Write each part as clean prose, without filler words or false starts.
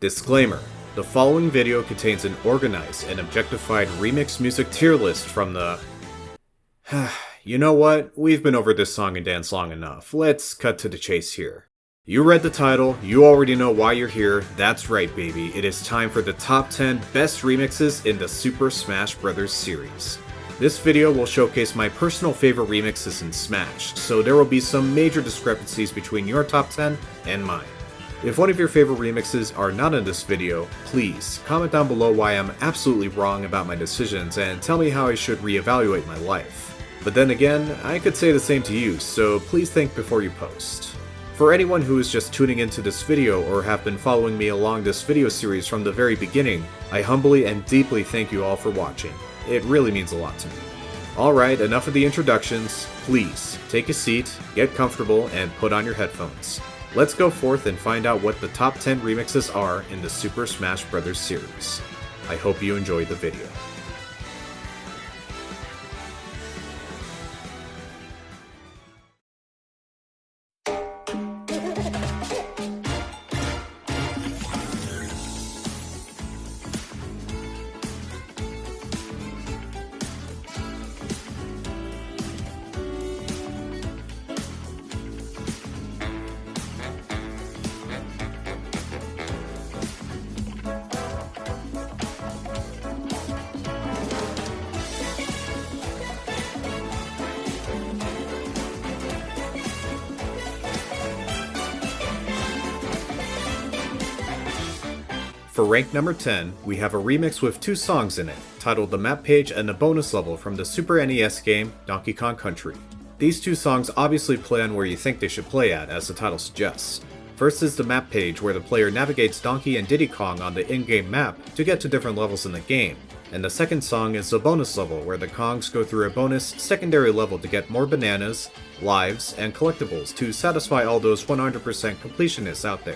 Disclaimer: the following video contains an organized and objectified remix music tier list from the... You know what? We've been over this song and dance long enough. Let's cut to the chase here. You read the title, you already know why you're here. That's right, baby. It is time for the top 10 best remixes in the Super Smash Bros. Series. This video will showcase my personal favorite remixes in Smash, so there will be some major discrepancies between your top 10 and mine. If one of your favorite remixes are not in this video, please comment down below why I'm absolutely wrong about my decisions and tell me how I should reevaluate my life. But then again, I could say the same to you, so please think before you post. For anyone who is just tuning into this video or have been following me along this video series from the very beginning, I humbly and deeply thank you all for watching. It really means a lot to me. Alright, enough of the introductions. Please, take a seat, get comfortable, and put on your headphones. Let's go forth and find out what the top 10 remixes are in the Super Smash Bros. Series. I hope you enjoyed the video. For rank number 10, we have a remix with two songs in it, titled The Map Page and the Bonus Level from the Super NES game Donkey Kong Country. These two songs obviously play on where you think they should play at, as the title suggests. First is the map page, where the player navigates Donkey and Diddy Kong on the in-game map to get to different levels in the game. And the second song is the bonus level, where the Kongs go through a bonus secondary level to get more bananas, lives, and collectibles to satisfy all those 100% completionists out there.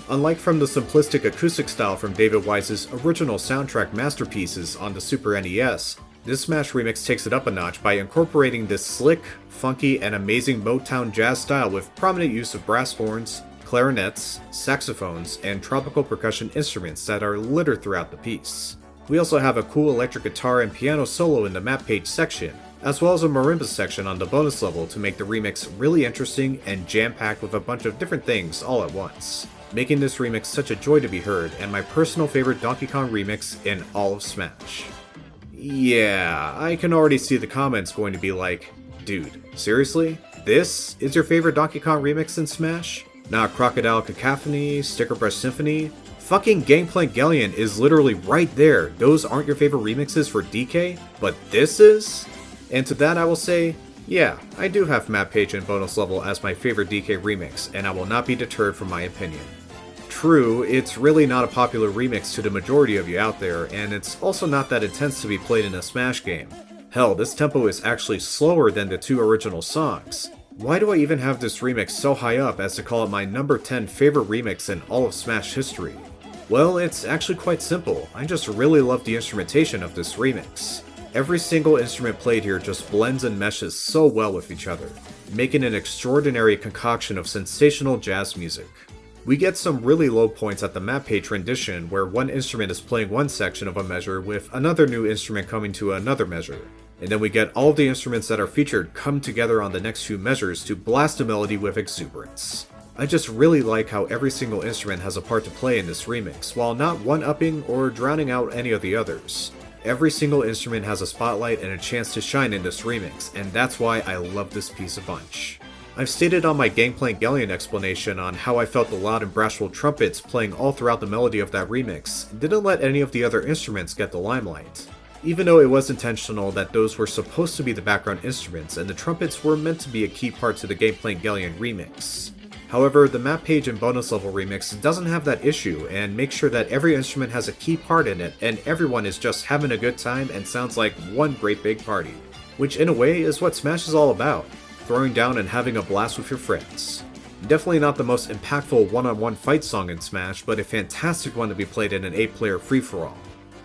Unlike from the simplistic acoustic style from David Wise's original soundtrack masterpieces on the Super NES, this Smash remix takes it up a notch by incorporating this slick, funky, and amazing Motown jazz style with prominent use of brass horns, clarinets, saxophones, and tropical percussion instruments that are littered throughout the piece. We also have a cool electric guitar and piano solo in the map page section, as well as a marimba section on the bonus level to make the remix really interesting and jam-packed with a bunch of different things all at once, making this remix such a joy to be heard and my personal favorite Donkey Kong remix in all of Smash. Yeah, I can already see the comments going to be like, dude, seriously? This is your favorite Donkey Kong remix in Smash? Not Crocodile Cacophony, Sticker Brush Symphony? Fucking Gangplank Galleon is literally right there. Those aren't your favorite remixes for DK, but this is? And to that I will say, yeah, I do have Map Page and Bonus Level as my favorite DK remix, and I will not be deterred from my opinion. True, it's really not a popular remix to the majority of you out there, and it's also not that intense to be played in a Smash game. Hell, this tempo is actually slower than the two original songs. Why do I even have this remix so high up as to call it my number 10 favorite remix in all of Smash history? Well, it's actually quite simple. I just really love the instrumentation of this remix. Every single instrument played here just blends and meshes so well with each other, making an extraordinary concoction of sensational jazz music. We get some really low points at the map page rendition where one instrument is playing one section of a measure with another new instrument coming to another measure, and then we get all of the instruments that are featured come together on the next few measures to blast a melody with exuberance. I just really like how every single instrument has a part to play in this remix, while not one-upping or drowning out any of the others. Every single instrument has a spotlight and a chance to shine in this remix, and that's why I love this piece a bunch. I've stated on my Gangplank Galleon explanation on how I felt the loud and brassful trumpets playing all throughout the melody of that remix didn't let any of the other instruments get the limelight. Even though it was intentional that those were supposed to be the background instruments and the trumpets were meant to be a key part to the Gangplank Galleon remix. However, the Map Page and Bonus Level remix doesn't have that issue and makes sure that every instrument has a key part in it and everyone is just having a good time and sounds like one great big party. Which in a way is what Smash is all about. Throwing down and having a blast with your friends. Definitely not the most impactful one-on-one fight song in Smash, but a fantastic one to be played in an 8-player free-for-all.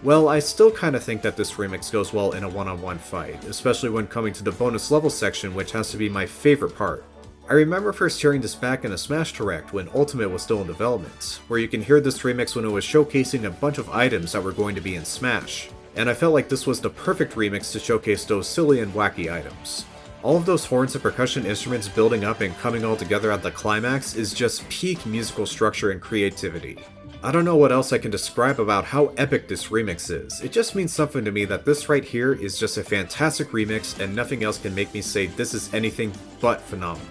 Well, I still kinda think that this remix goes well in a one-on-one fight, especially when coming to the bonus level section, which has to be my favorite part. I remember first hearing this back in a Smash Direct when Ultimate was still in development, where you can hear this remix when it was showcasing a bunch of items that were going to be in Smash, and I felt like this was the perfect remix to showcase those silly and wacky items. All of those horns and percussion instruments building up and coming all together at the climax is just peak musical structure and creativity. I don't know what else I can describe about how epic this remix is. It just means something to me that this right here is just a fantastic remix and nothing else can make me say this is anything but phenomenal.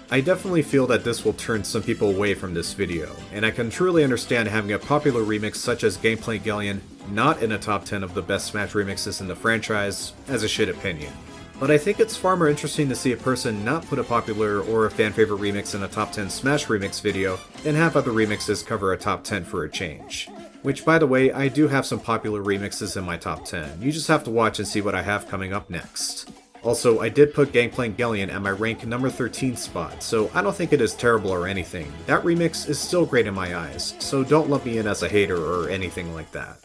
I definitely feel that this will turn some people away from this video, and I can truly understand having a popular remix such as Gameplay Galleon not in a top 10 of the best Smash remixes in the franchise as a shit opinion. But I think it's far more interesting to see a person not put a popular or a fan favorite remix in a top 10 Smash remix video than have other remixes cover a top 10 for a change. Which, by the way, I do have some popular remixes in my top 10, you just have to watch and see what I have coming up next. Also, I did put Gangplank Galleon at my rank number 13 spot, so I don't think it is terrible or anything. That remix is still great in my eyes, so don't lump me in as a hater or anything like that.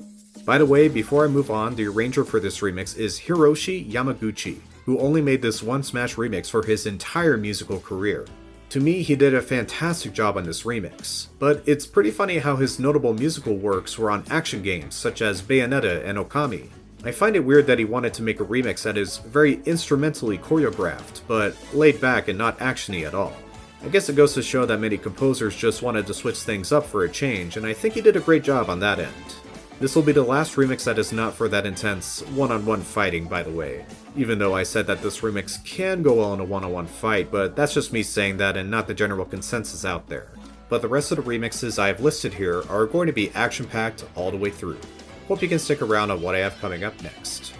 By the way, before I move on, the arranger for this remix is Hiroshi Yamaguchi, who only made this one Smash remix for his entire musical career. To me, he did a fantastic job on this remix, but it's pretty funny how his notable musical works were on action games such as Bayonetta and Okami. I find it weird that he wanted to make a remix that is very instrumentally choreographed, but laid back and not actiony at all. I guess it goes to show that many composers just wanted to switch things up for a change, and I think he did a great job on that end. This will be the last remix that is not for that intense one-on-one fighting, by the way. Even though I said that this remix can go well in a one-on-one fight, but that's just me saying that and not the general consensus out there. But the rest of the remixes I have listed here are going to be action-packed all the way through. Hope you can stick around on what I have coming up next.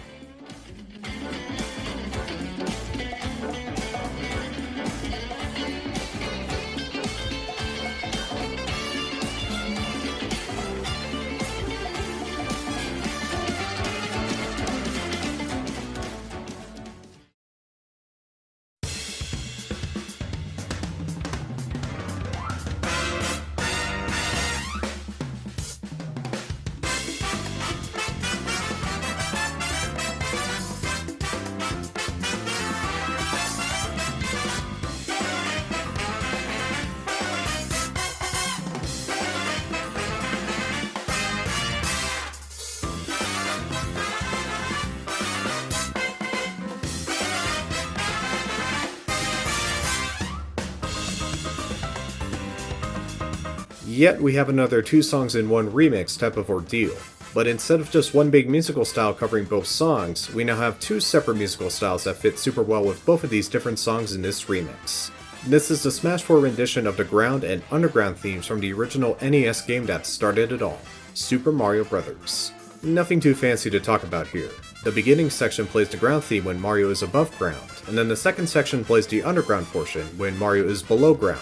Yet we have another 2 songs in 1 remix type of ordeal. But instead of just one big musical style covering both songs, we now have 2 separate musical styles that fit super well with both of these different songs in this remix. This is the Smash 4 rendition of the ground and underground themes from the original NES game that started it all, Super Mario Bros. Nothing too fancy to talk about here. The beginning section plays the ground theme when Mario is above ground, and then the second section plays the underground portion when Mario is below ground.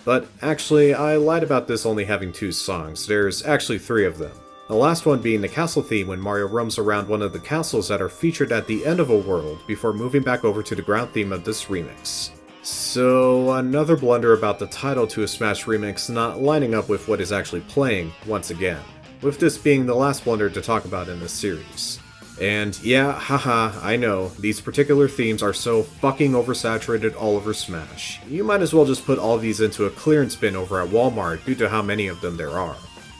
But actually, I lied about this only having 2 songs, there's actually 3 of them. The last one being the castle theme when Mario roams around one of the castles that are featured at the end of a world before moving back over to the ground theme of this remix. So another blunder about the title to a Smash remix not lining up with what is actually playing once again, with this being the last blunder to talk about in this series. And yeah, haha, I know, these particular themes are so fucking oversaturated all over Smash. You might as well just put all these into a clearance bin over at Walmart due to how many of them there are.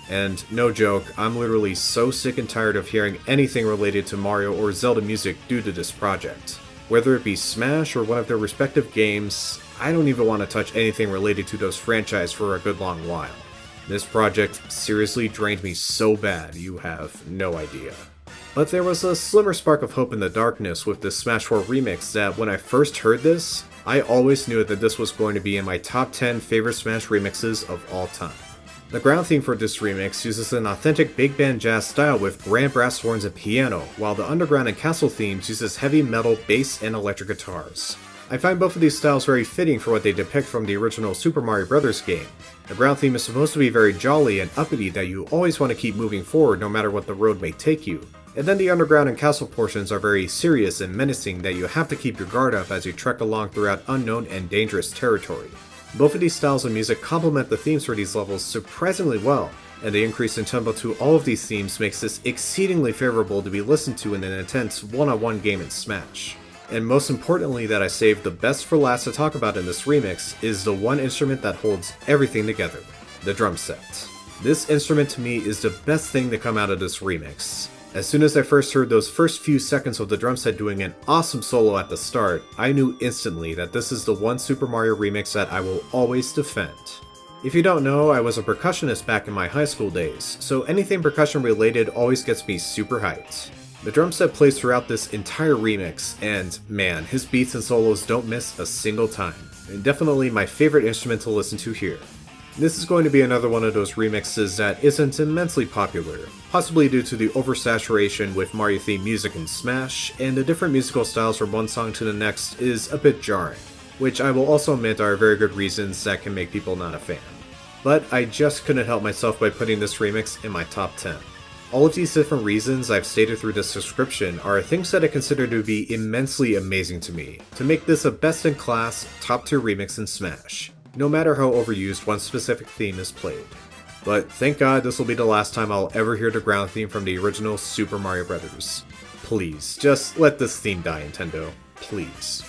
And no joke, I'm literally so sick and tired of hearing anything related to Mario or Zelda music due to this project. Whether it be Smash or one of their respective games, I don't even want to touch anything related to those franchises for a good long while. This project seriously drained me so bad, you have no idea. But there was a slimmer spark of hope in the darkness with this Smash 4 remix that when I first heard this, I always knew that this was going to be in my top 10 favorite Smash remixes of all time. The ground theme for this remix uses an authentic big band jazz style with grand brass horns and piano, while the underground and castle themes uses heavy metal bass and electric guitars. I find both of these styles very fitting for what they depict from the original Super Mario Bros. Game. The ground theme is supposed to be very jolly and uppity that you always want to keep moving forward no matter what the road may take you. And then the underground and castle portions are very serious and menacing that you have to keep your guard up as you trek along throughout unknown and dangerous territory. Both of these styles of music complement the themes for these levels surprisingly well, and the increase in tempo to all of these themes makes this exceedingly favorable to be listened to in an intense one-on-one game in Smash. and most importantly that I saved the best for last to talk about in this remix, is the one instrument that holds everything together, the drum set. This instrument to me is the best thing to come out of this remix. As soon as I first heard those first few seconds of the drum set doing an awesome solo at the start, I knew instantly that this is the one Super Mario remix that I will always defend. If you don't know, I was a percussionist back in my high school days, so anything percussion related always gets me super hyped. The drum set plays throughout this entire remix, and man, his beats and solos don't miss a single time. And definitely my favorite instrument to listen to here. This is going to be another one of those remixes that isn't immensely popular, possibly due to the oversaturation with Mario theme music in Smash, and the different musical styles from one song to the next is a bit jarring, which I will also admit are very good reasons that can make people not a fan. But I just couldn't help myself by putting this remix in my top 10. All of these different reasons I've stated through this description are things that I consider to be immensely amazing to me, to make this a best-in-class, top-tier remix in Smash, no matter how overused one specific theme is played. But thank God this will be the last time I'll ever hear the ground theme from the original Super Mario Bros. Please, just let this theme die, Nintendo. Please.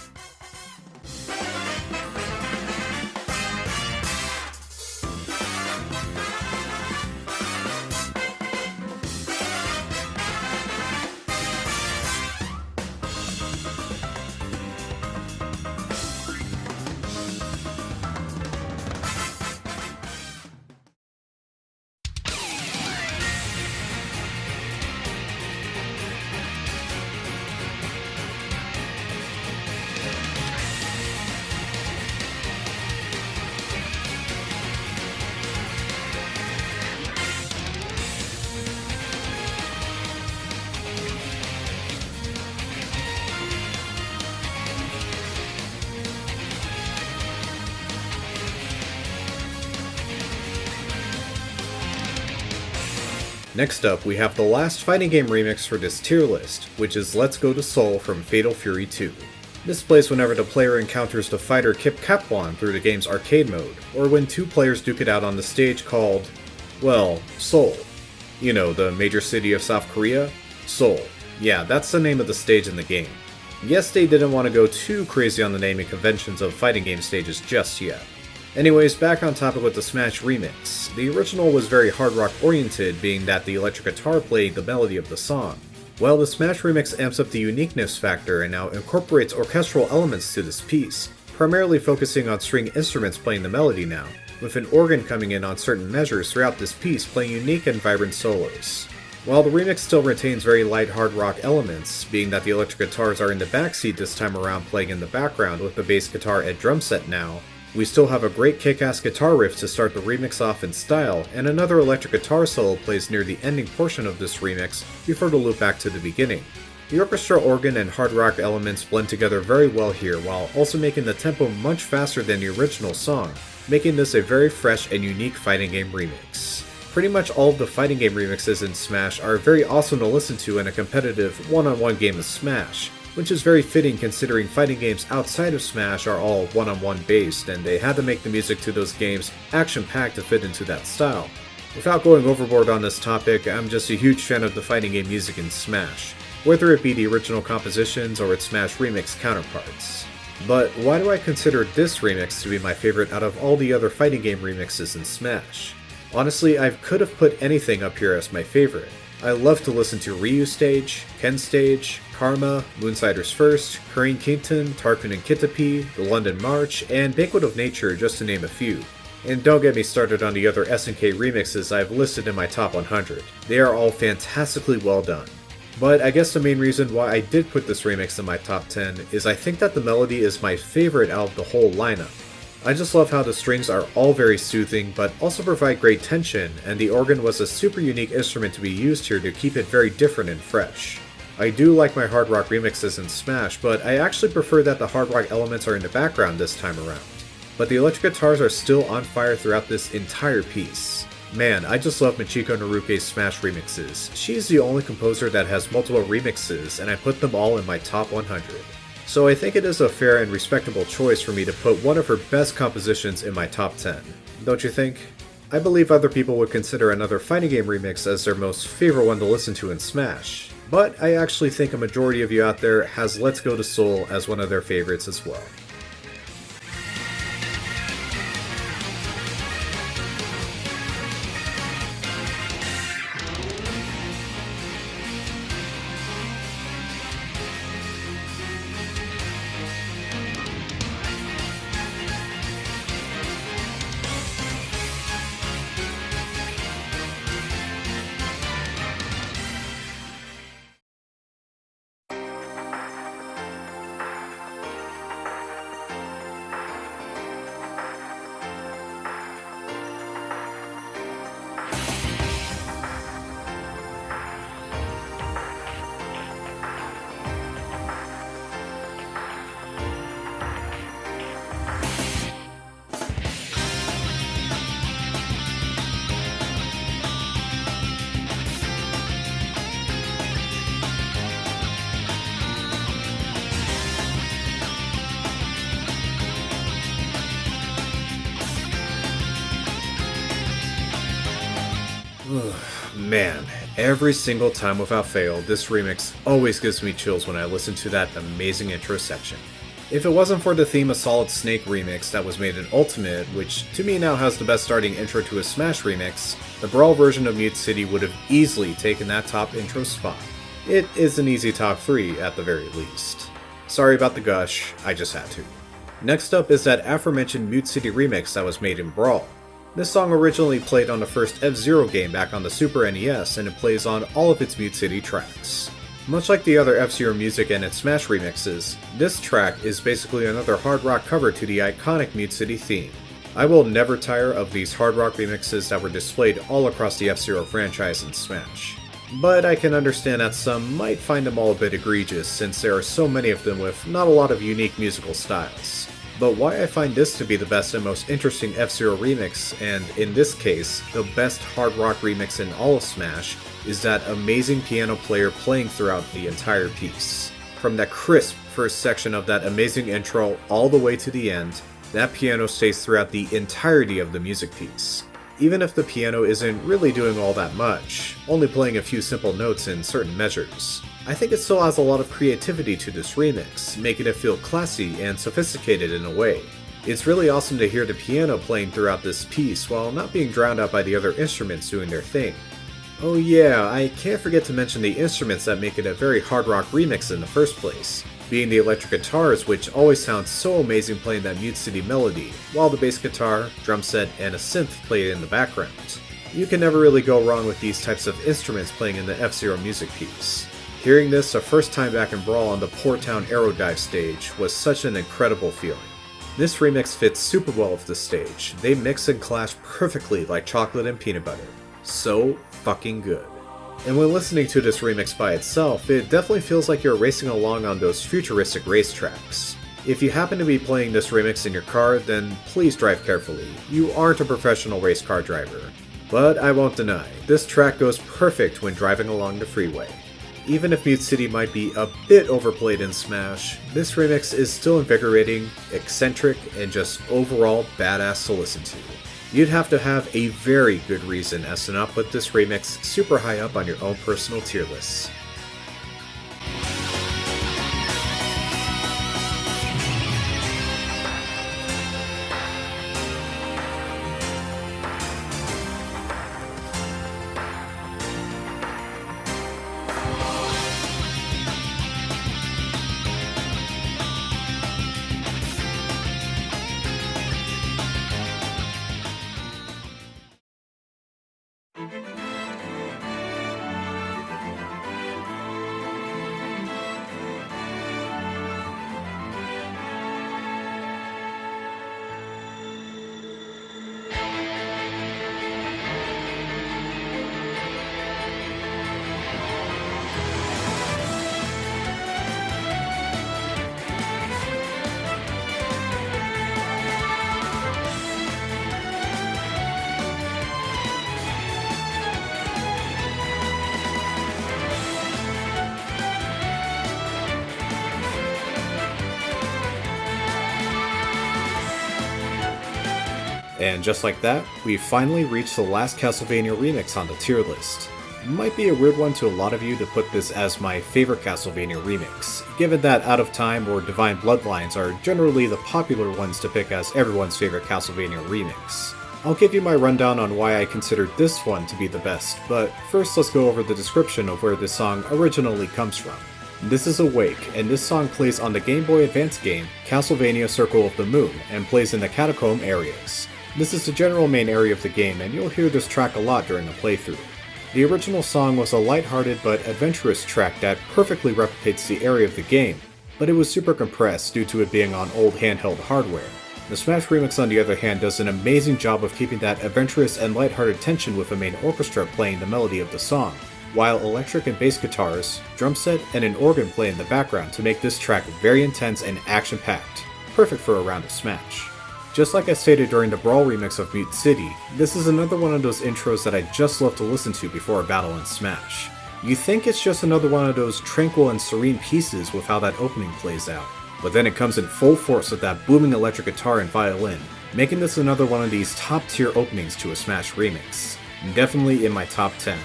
Next up, we have the last fighting game remix for this tier list, which is Let's Go to Seoul from Fatal Fury 2. This plays whenever the player encounters the fighter Kip Capwan through the game's arcade mode, or when two players duke it out on the stage called, well, Seoul. You know, the major city of South Korea? Seoul. Yeah, that's the name of the stage in the game. Yes, they didn't want to go too crazy on the naming conventions of fighting game stages just yet. Anyways, back on topic with the Smash remix. The original was very hard rock oriented, being that the electric guitar played the melody of the song. Well, the Smash remix amps up the uniqueness factor and now incorporates orchestral elements to this piece, primarily focusing on string instruments playing the melody now, with an organ coming in on certain measures throughout this piece playing unique and vibrant solos. While the remix still retains very light hard rock elements, being that the electric guitars are in the backseat this time around playing in the background with the bass guitar and drum set now, we still have a great kick-ass guitar riff to start the remix off in style, and another electric guitar solo plays near the ending portion of this remix before the loop back to the beginning. The orchestra organ and hard rock elements blend together very well here while also making the tempo much faster than the original song, making this a very fresh and unique fighting game remix. Pretty much all of the fighting game remixes in Smash are very awesome to listen to in a competitive one-on-one game of Smash, which is very fitting considering fighting games outside of Smash are all one-on-one based, and they had to make the music to those games action-packed to fit into that style. Without going overboard on this topic, I'm just a huge fan of the fighting game music in Smash, whether it be the original compositions or its Smash remix counterparts. But why do I consider this remix to be my favorite out of all the other fighting game remixes in Smash? Honestly, I could have put anything up here as my favorite. I love to listen to Ryu Stage, Ken Stage, Karma, Moonsiders First, Hurricane Kington, Tarkun and Kitapi, The London March, and Banquet of Nature, just to name a few. And don't get me started on the other SNK remixes I've listed in my top 100. They are all fantastically well done. But I guess the main reason why I did put this remix in my top 10 is I think that the melody is my favorite out of the whole lineup. I just love how the strings are all very soothing but also provide great tension, and the organ was a super unique instrument to be used here to keep it very different and fresh. I do like my hard rock remixes in Smash, but I actually prefer that the hard rock elements are in the background this time around. But the electric guitars are still on fire throughout this entire piece. Man, I just love Michiko Naruke's Smash remixes. She's the only composer that has multiple remixes, and I put them all in my top 100. So I think it is a fair and respectable choice for me to put one of her best compositions in my top 10. Don't you think? I believe other people would consider another fighting game remix as their most favorite one to listen to in Smash. but I actually think a majority of you out there has Let's Go to Seoul as one of their favorites as well. Man, every single time without fail, this remix always gives me chills when I listen to that amazing intro section. If it wasn't for the theme of Solid Snake remix that was made in Ultimate, which to me now has the best starting intro to a Smash remix, the Brawl version of Mute City would have easily taken that top intro spot. It is an easy top 3 at the very least. Sorry about the gush, I just had to. Next up is that aforementioned Mute City remix that was made in Brawl. This song originally played on the first F-Zero game back on the Super NES, and it plays on all of its Mute City tracks. Much like the other F-Zero music and its Smash remixes, this track is basically another hard rock cover to the iconic Mute City theme. I will never tire of these hard rock remixes that were displayed all across the F-Zero franchise in Smash. But I can understand that some might find them all a bit egregious since there are so many of them with not a lot of unique musical styles. But why I find this to be the best and most interesting F-Zero remix, and in this case, the best hard rock remix in all of Smash, is that amazing piano player playing throughout the entire piece. From that crisp first section of that amazing intro all the way to the end, that piano stays throughout the entirety of the music piece. Even if the piano isn't really doing all that much, only playing a few simple notes in certain measures, I think it still has a lot of creativity to this remix, making it feel classy and sophisticated in a way. It's really awesome to hear the piano playing throughout this piece while not being drowned out by the other instruments doing their thing. Oh yeah, I can't forget to mention the instruments that make it a very hard rock remix in the first place, being the electric guitars, which always sound so amazing playing that Mute City melody, while the bass guitar, drum set, and a synth play in the background. You can never really go wrong with these types of instruments playing in the F-Zero music piece. Hearing this the first time back in Brawl on the Port Town Aero Dive stage was such an incredible feeling. This remix fits super well with the stage. They mix and clash perfectly like chocolate and peanut butter. So fucking good. And when listening to this remix by itself, it definitely feels like you're racing along on those futuristic racetracks. If you happen to be playing this remix in your car, then please drive carefully. You aren't a professional race car driver. But I won't deny, this track goes perfect when driving along the freeway. Even if Mute City might be a bit overplayed in Smash, this remix is still invigorating, eccentric, and just overall badass to listen to. You'd have to have a very good reason as to not put this remix super high up on your own personal tier lists. And just like that, we finally reached the last Castlevania remix on the tier list. Might be a weird one to a lot of you to put this as my favorite Castlevania remix, given that Out of Time or Divine Bloodlines are generally the popular ones to pick as everyone's favorite Castlevania remix. I'll give you my rundown on why I considered this one to be the best, but first let's go over the description of where this song originally comes from. This is Awake, and this song plays on the Game Boy Advance game Castlevania Circle of the Moon, and plays in the catacomb areas. This is the general main area of the game, and you'll hear this track a lot during the playthrough. The original song was a lighthearted but adventurous track that perfectly replicates the area of the game, but it was super compressed due to it being on old handheld hardware. The Smash remix on the other hand does an amazing job of keeping that adventurous and lighthearted tension with a main orchestra playing the melody of the song, while electric and bass guitars, drum set, and an organ play in the background to make this track very intense and action-packed, perfect for a round of Smash. Just like I stated during the Brawl remix of Mute City, this is another one of those intros that I just love to listen to before a battle in Smash. You think it's just another one of those tranquil and serene pieces with how that opening plays out, but then it comes in full force with that booming electric guitar and violin, making this another one of these top tier openings to a Smash remix. Definitely in my top 10,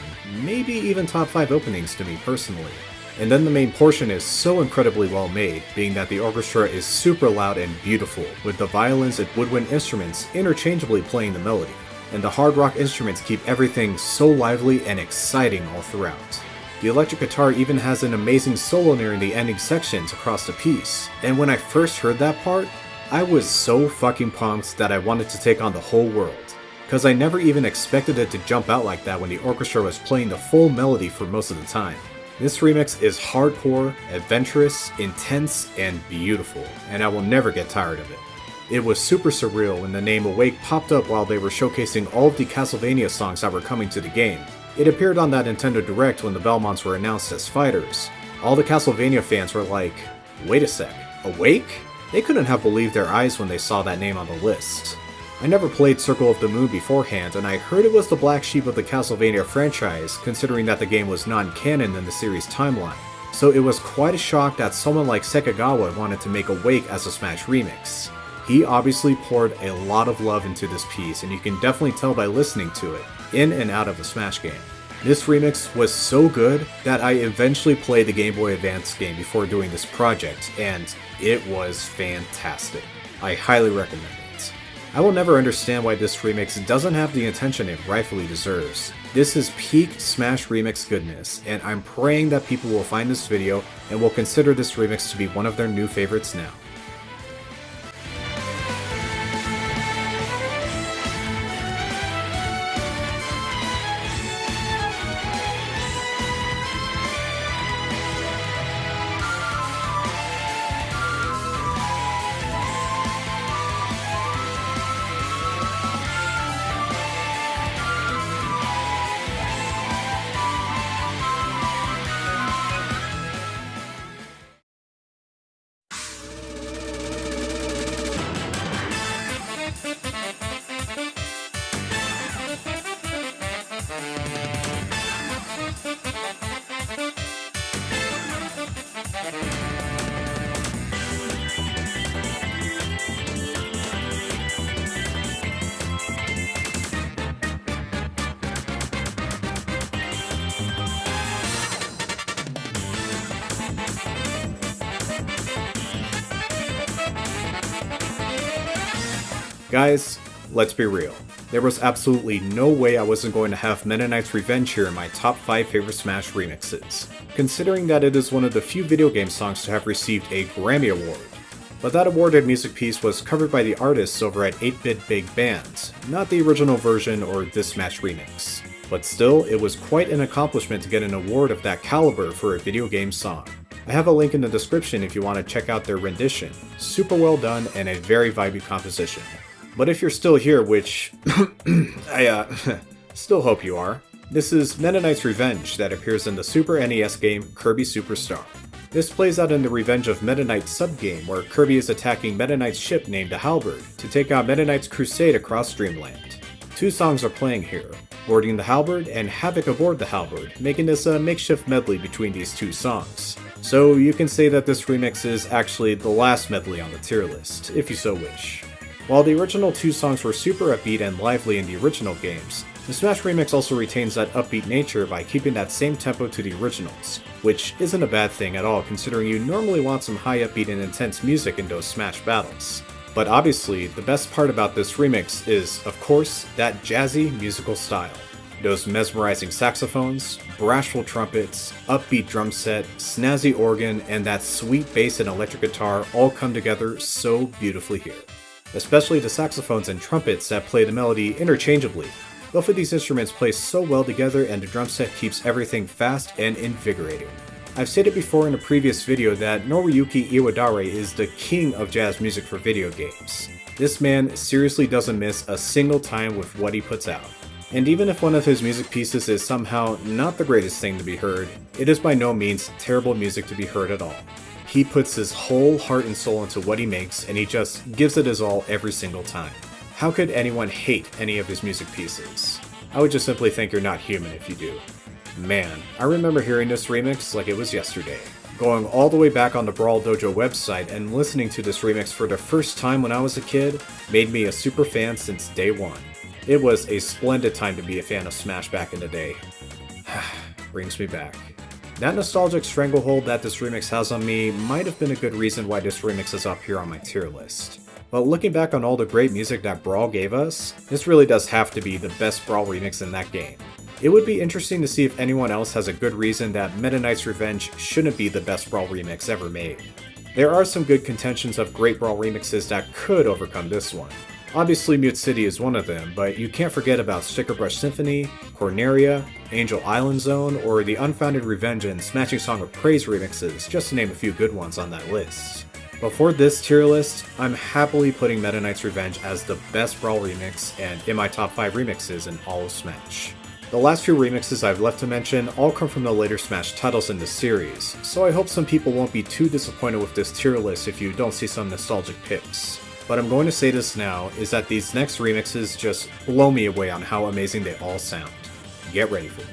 maybe even top 5 openings to me personally. And then the main portion is so incredibly well made, being that the orchestra is super loud and beautiful, with the violins and woodwind instruments interchangeably playing the melody, and the hard rock instruments keep everything so lively and exciting all throughout. The electric guitar even has an amazing solo nearing the ending sections across the piece, and when I first heard that part, I was so fucking pumped that I wanted to take on the whole world, cause I never even expected it to jump out like that when the orchestra was playing the full melody for most of the time. This remix is hardcore, adventurous, intense, and beautiful, and I will never get tired of it. It was super surreal when the name Awake popped up while they were showcasing all of the Castlevania songs that were coming to the game. It appeared on that Nintendo Direct when the Belmonts were announced as fighters. All the Castlevania fans were like, wait a sec, Awake? They couldn't have believed their eyes when they saw that name on the list. I never played Circle of the Moon beforehand, and I heard it was the black sheep of the Castlevania franchise, considering that the game was non-canon in the series timeline. So it was quite a shock that someone like Sekagawa wanted to make Awake as a Smash remix. He obviously poured a lot of love into this piece, and you can definitely tell by listening to it, in and out of the Smash game. This remix was so good that I eventually played the Game Boy Advance game before doing this project, and it was fantastic. I highly recommend it. I will never understand why this remix doesn't have the attention it rightfully deserves. This is peak Smash remix goodness, and I'm praying that people will find this video and will consider this remix to be one of their new favorites now. Guys, let's be real. There was absolutely no way I wasn't going to have Meta Knight's Revenge here in my top 5 favorite Smash remixes, considering that it is one of the few video game songs to have received a Grammy Award. But that awarded music piece was covered by the artists over at 8-Bit Big Band, not the original version or this Smash remix. But still, it was quite an accomplishment to get an award of that caliber for a video game song. I have a link in the description if you want to check out their rendition. Super well done and a very vibey composition. But if you're still here, which I still hope you are, this is Meta Knight's Revenge that appears in the Super NES game Kirby Superstar. This plays out in the Revenge of Meta Knight subgame where Kirby is attacking Meta Knight's ship named the Halberd to take on Meta Knight's crusade across Dreamland. 2 songs are playing here, Boarding the Halberd and Havoc Aboard the Halberd, making this a makeshift medley between these 2 songs. So you can say that this remix is actually the last medley on the tier list, if you so wish. While the original 2 songs were super upbeat and lively in the original games, The Smash remix also retains that upbeat nature by keeping that same tempo to the originals, which isn't a bad thing at all considering you normally want some high upbeat and intense music in those Smash battles. But obviously, the best part about this remix is, of course, that jazzy musical style. Those mesmerizing saxophones, bashful trumpets, upbeat drum set, snazzy organ, and that sweet bass and electric guitar all come together so beautifully here. Especially the saxophones and trumpets that play the melody interchangeably. Both of these instruments play so well together and the drum set keeps everything fast and invigorating. I've stated before in a previous video that Noriyuki Iwadare is the king of jazz music for video games. This man seriously doesn't miss a single time with what he puts out. And even if one of his music pieces is somehow not the greatest thing to be heard, it is by no means terrible music to be heard at all. He puts his whole heart and soul into what he makes and he just gives it his all every single time. How could anyone hate any of his music pieces? I would just simply think you're not human if you do. Man, I remember hearing this remix like it was yesterday. Going all the way back on the Brawl Dojo website and listening to this remix for the first time when I was a kid made me a super fan since day one. It was a splendid time to be a fan of Smash back in the day. Brings me back. That nostalgic stranglehold that this remix has on me might have been a good reason why this remix is up here on my tier list. But looking back on all the great music that Brawl gave us, this really does have to be the best Brawl remix in that game. It would be interesting to see if anyone else has a good reason that Meta Knight's Revenge shouldn't be the best Brawl remix ever made. There are some good contentions of great Brawl remixes that could overcome this one. Obviously Mute City is one of them, but you can't forget about Sticker Brush Symphony, Corneria, Angel Island Zone, or the Unfounded Revenge and Smashing Song of Praise remixes, just to name a few good ones on that list. But for this tier list, I'm happily putting Meta Knight's Revenge as the best Brawl remix and in my top 5 remixes in all of Smash. The last few remixes I've left to mention all come from the later Smash titles in the series, so I hope some people won't be too disappointed with this tier list if you don't see some nostalgic picks. But I'm going to say this now, is that these next remixes just blow me away on how amazing they all sound. Get ready for it.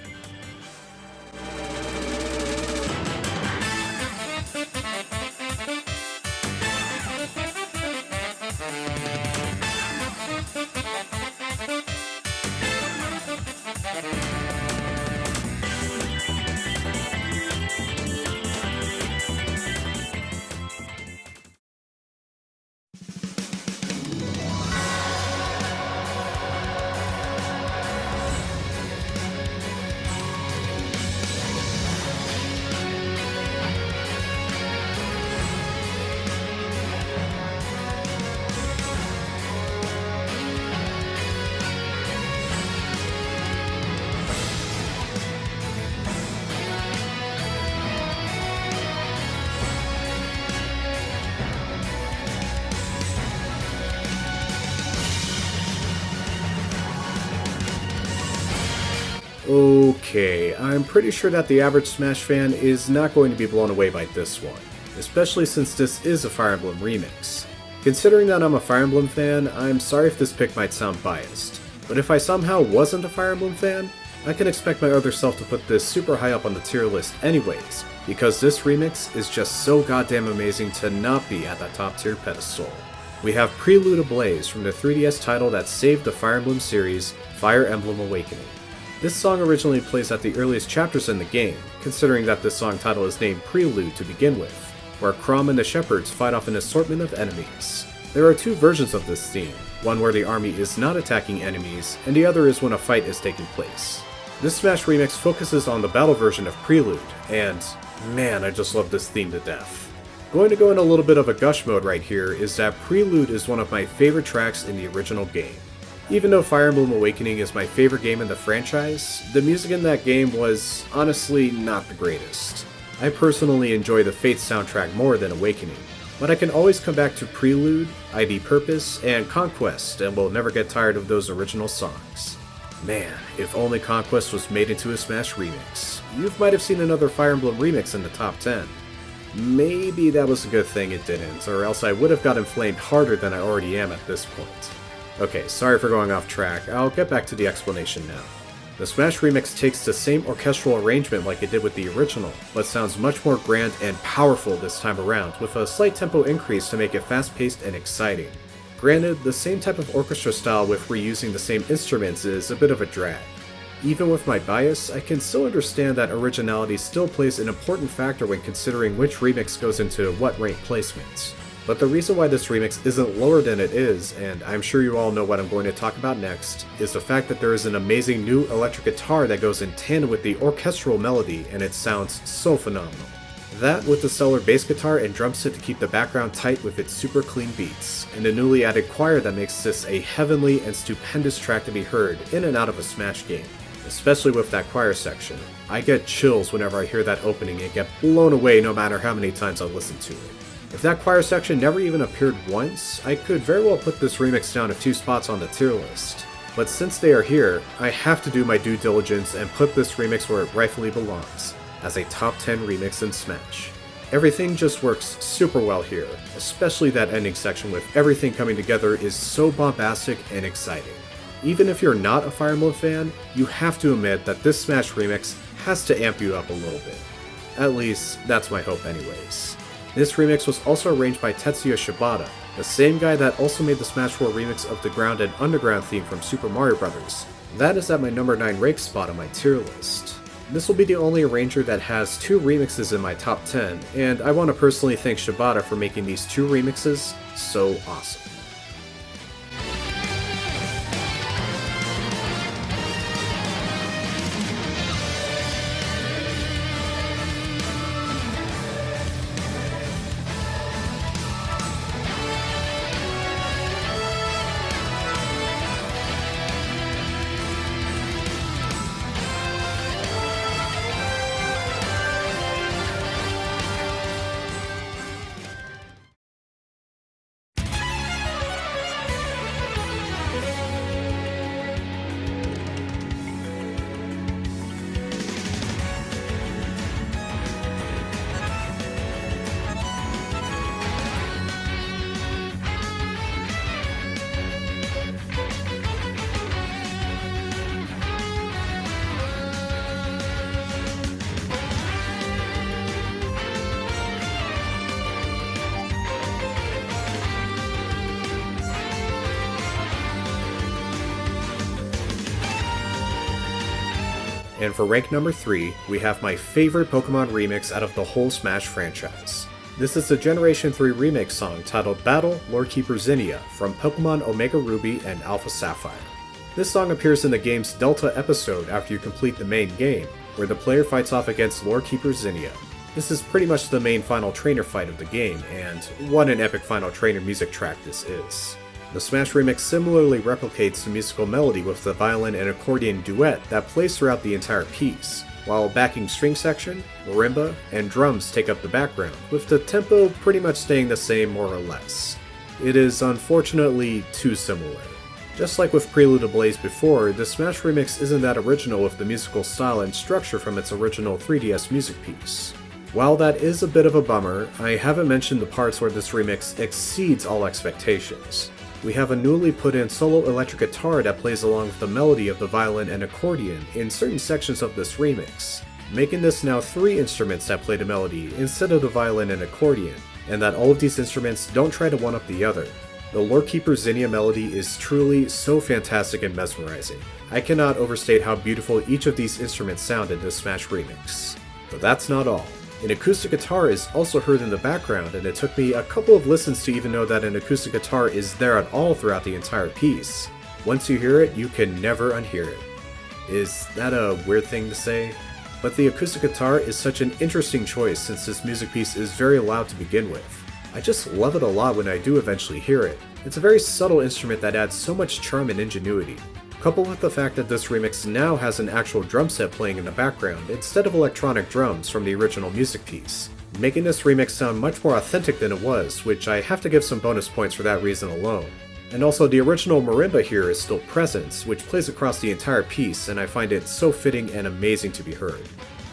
Okay, I'm pretty sure that the average Smash fan is not going to be blown away by this one, especially since this is a Fire Emblem remix. Considering that I'm a Fire Emblem fan, I'm sorry if this pick might sound biased, but if I somehow wasn't a Fire Emblem fan, I can expect my other self to put this super high up on the tier list anyways, because this remix is just so goddamn amazing to not be at that top tier pedestal. We have Prelude Ablaze from the 3DS title that saved the Fire Emblem series, Fire Emblem Awakening. This song originally plays at the earliest chapters in the game, considering that this song title is named Prelude to begin with, where Chrom and the Shepherds fight off an assortment of enemies. There are two versions of this theme, one where the army is not attacking enemies, and the other is when a fight is taking place. This Smash remix focuses on the battle version of Prelude, and man, I just love this theme to death. Going to go in a little bit of a gush mode right here is that Prelude is one of my favorite tracks in the original game. Even though Fire Emblem Awakening is my favorite game in the franchise, the music in that game was honestly not the greatest. I personally enjoy the Fate soundtrack more than Awakening, but I can always come back to Prelude, ID Purpose, and Conquest and will never get tired of those original songs. Man, if only Conquest was made into a Smash remix. You might have seen another Fire Emblem remix in the top 10. Maybe that was a good thing it didn't, or else I would have got inflamed harder than I already am at this point. Okay, sorry for going off track, I'll get back to the explanation now. The Smash remix takes the same orchestral arrangement like it did with the original, but sounds much more grand and powerful this time around, with a slight tempo increase to make it fast-paced and exciting. Granted, the same type of orchestra style with reusing the same instruments is a bit of a drag. Even with my bias, I can still understand that originality still plays an important factor when considering which remix goes into what rank placements. But the reason why this remix isn't lower than it is, and I'm sure you all know what I'm going to talk about next, is the fact that there is an amazing new electric guitar that goes in tandem with the orchestral melody, and it sounds so phenomenal. That with the stellar bass guitar and drum set to keep the background tight with its super clean beats, and a newly added choir that makes this a heavenly and stupendous track to be heard in and out of a Smash game. Especially with that choir section. I get chills whenever I hear that opening and get blown away no matter how many times I listen to it. If that choir section never even appeared once, I could very well put this remix down a few spots on the tier list. But since they are here, I have to do my due diligence and put this remix where it rightfully belongs, as a top 10 remix in Smash. Everything just works super well here, especially that ending section with everything coming together is so bombastic and exciting. Even if you're not a Fire Emblem fan, you have to admit that this Smash remix has to amp you up a little bit. At least, that's my hope anyways. This remix was also arranged by Tetsuya Shibata, the same guy that also made the Smash 4 remix of the Ground and Underground theme from Super Mario Bros. That is at my number 9 rank spot on my tier list. This will be the only arranger that has 2 remixes in my top 10, and I want to personally thank Shibata for making these 2 remixes so awesome. And for rank number 3, we have my favorite Pokemon remix out of the whole Smash franchise. This is the Generation 3 remix song titled Battle Lord Keeper Zinnia from Pokemon Omega Ruby and Alpha Sapphire. This song appears in the game's Delta episode after you complete the main game, where the player fights off against Lord Keeper Zinnia. This is pretty much the main final trainer fight of the game, and what an epic final trainer music track this is. The Smash remix similarly replicates the musical melody with the violin and accordion duet that plays throughout the entire piece, while backing string section, marimba, and drums take up the background, with the tempo pretty much staying the same more or less. It is unfortunately too similar. Just like with Prelude to Blaze before, the Smash remix isn't that original with the musical style and structure from its original 3DS music piece. While that is a bit of a bummer, I haven't mentioned the parts where this remix exceeds all expectations. We have a newly put in solo electric guitar that plays along with the melody of the violin and accordion in certain sections of this remix, making this now 3 instruments that play the melody instead of the violin and accordion, and that all of these instruments don't try to one-up the other. The Lord Keeper Zinnia melody is truly so fantastic and mesmerizing. I cannot overstate how beautiful each of these instruments sound in this Smash remix. But that's not all. An acoustic guitar is also heard in the background, and it took me a couple of listens to even know that an acoustic guitar is there at all throughout the entire piece. Once you hear it, you can never unhear it. Is that a weird thing to say? But the acoustic guitar is such an interesting choice since this music piece is very loud to begin with. I just love it a lot when I do eventually hear it. It's a very subtle instrument that adds so much charm and ingenuity. Coupled with the fact that this remix now has an actual drum set playing in the background instead of electronic drums from the original music piece, making this remix sound much more authentic than it was, which I have to give some bonus points for that reason alone. And also the original marimba here is still present, which plays across the entire piece, and I find it so fitting and amazing to be heard.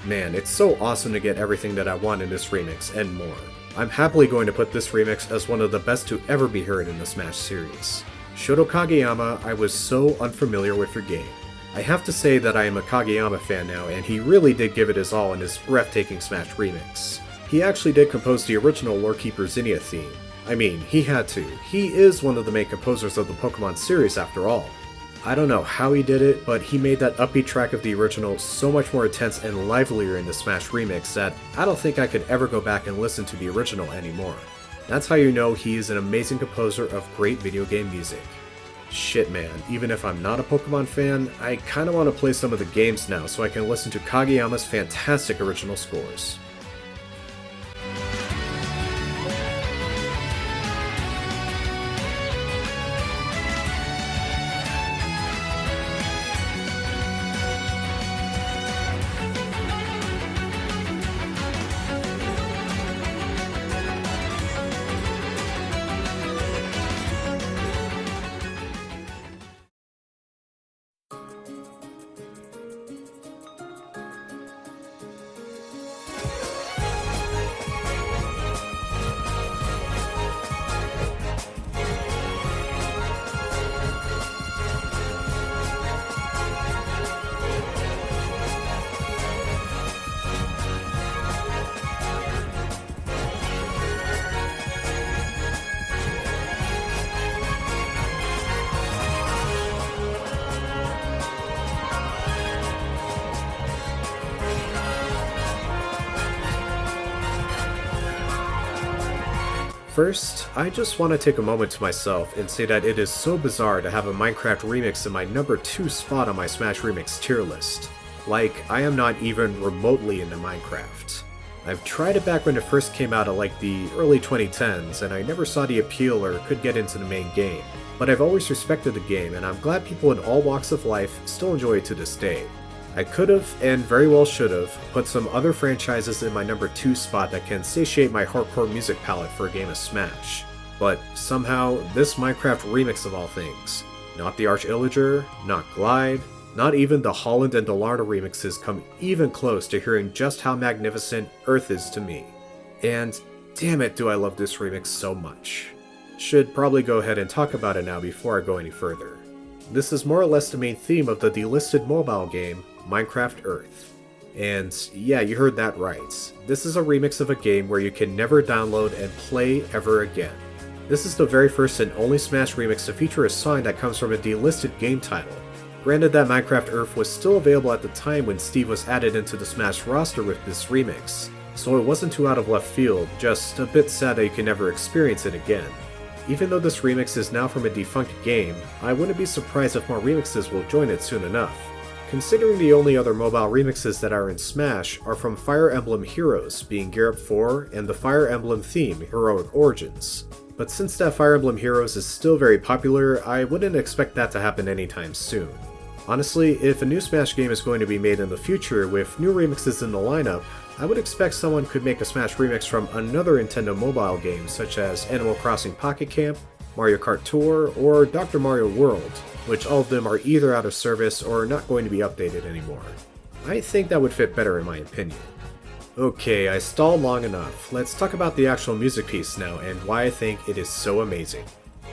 Man, it's so awesome to get everything that I want in this remix and more. I'm happily going to put this remix as one of the best to ever be heard in the Smash series. Shoto Kageyama, I was so unfamiliar with your game. I have to say that I am a Kageyama fan now, and he really did give it his all in his breathtaking Smash remix. He actually did compose the original Lord Keeper Zinnia theme, I mean, he had to. He is one of the main composers of the Pokemon series after all. I don't know how he did it, but he made that upbeat track of the original so much more intense and livelier in the Smash remix that I don't think I could ever go back and listen to the original anymore. That's how you know he is an amazing composer of great video game music. Shit man, even if I'm not a Pokemon fan, I kinda want to play some of the games now so I can listen to Kageyama's fantastic original scores. First, I just want to take a moment to myself and say that it is so bizarre to have a Minecraft remix in my number 2 spot on my Smash Remix tier list. Like, I am not even remotely into Minecraft. I've tried it back when it first came out at like the early 2010s, and I never saw the appeal or could get into the main game. But I've always respected the game, and I'm glad people in all walks of life still enjoy it to this day. I could've, and very well should've, put some other franchises in my number 2 spot that can satiate my hardcore music palette for a game of Smash. But somehow, this Minecraft remix of all things, not the Arch Illager, not Glide, not even the Holland and Delarna remixes come even close to hearing just how magnificent Earth is to me. And damn it do I love this remix so much. Should probably go ahead and talk about it now before I go any further. This is more or less the main theme of the delisted mobile game, Minecraft Earth. And yeah, you heard that right. This is a remix of a game where you can never download and play ever again. This is the very first and only Smash remix to feature a song that comes from a delisted game title. Granted that Minecraft Earth was still available at the time when Steve was added into the Smash roster with this remix, so it wasn't too out of left field, just a bit sad that you can never experience it again. Even though this remix is now from a defunct game, I wouldn't be surprised if more remixes will join it soon enough, considering the only other mobile remixes that are in Smash are from Fire Emblem Heroes, being Gear Up 4, and the Fire Emblem theme, Heroic Origins. But since that Fire Emblem Heroes is still very popular, I wouldn't expect that to happen anytime soon. Honestly, if a new Smash game is going to be made in the future with new remixes in the lineup, I would expect someone could make a Smash remix from another Nintendo mobile game such as Animal Crossing Pocket Camp, Mario Kart Tour, or Dr. Mario World, which all of them are either out of service or not going to be updated anymore. I think that would fit better in my opinion. Okay, I stalled long enough. Let's talk about the actual music piece now and why I think it is so amazing.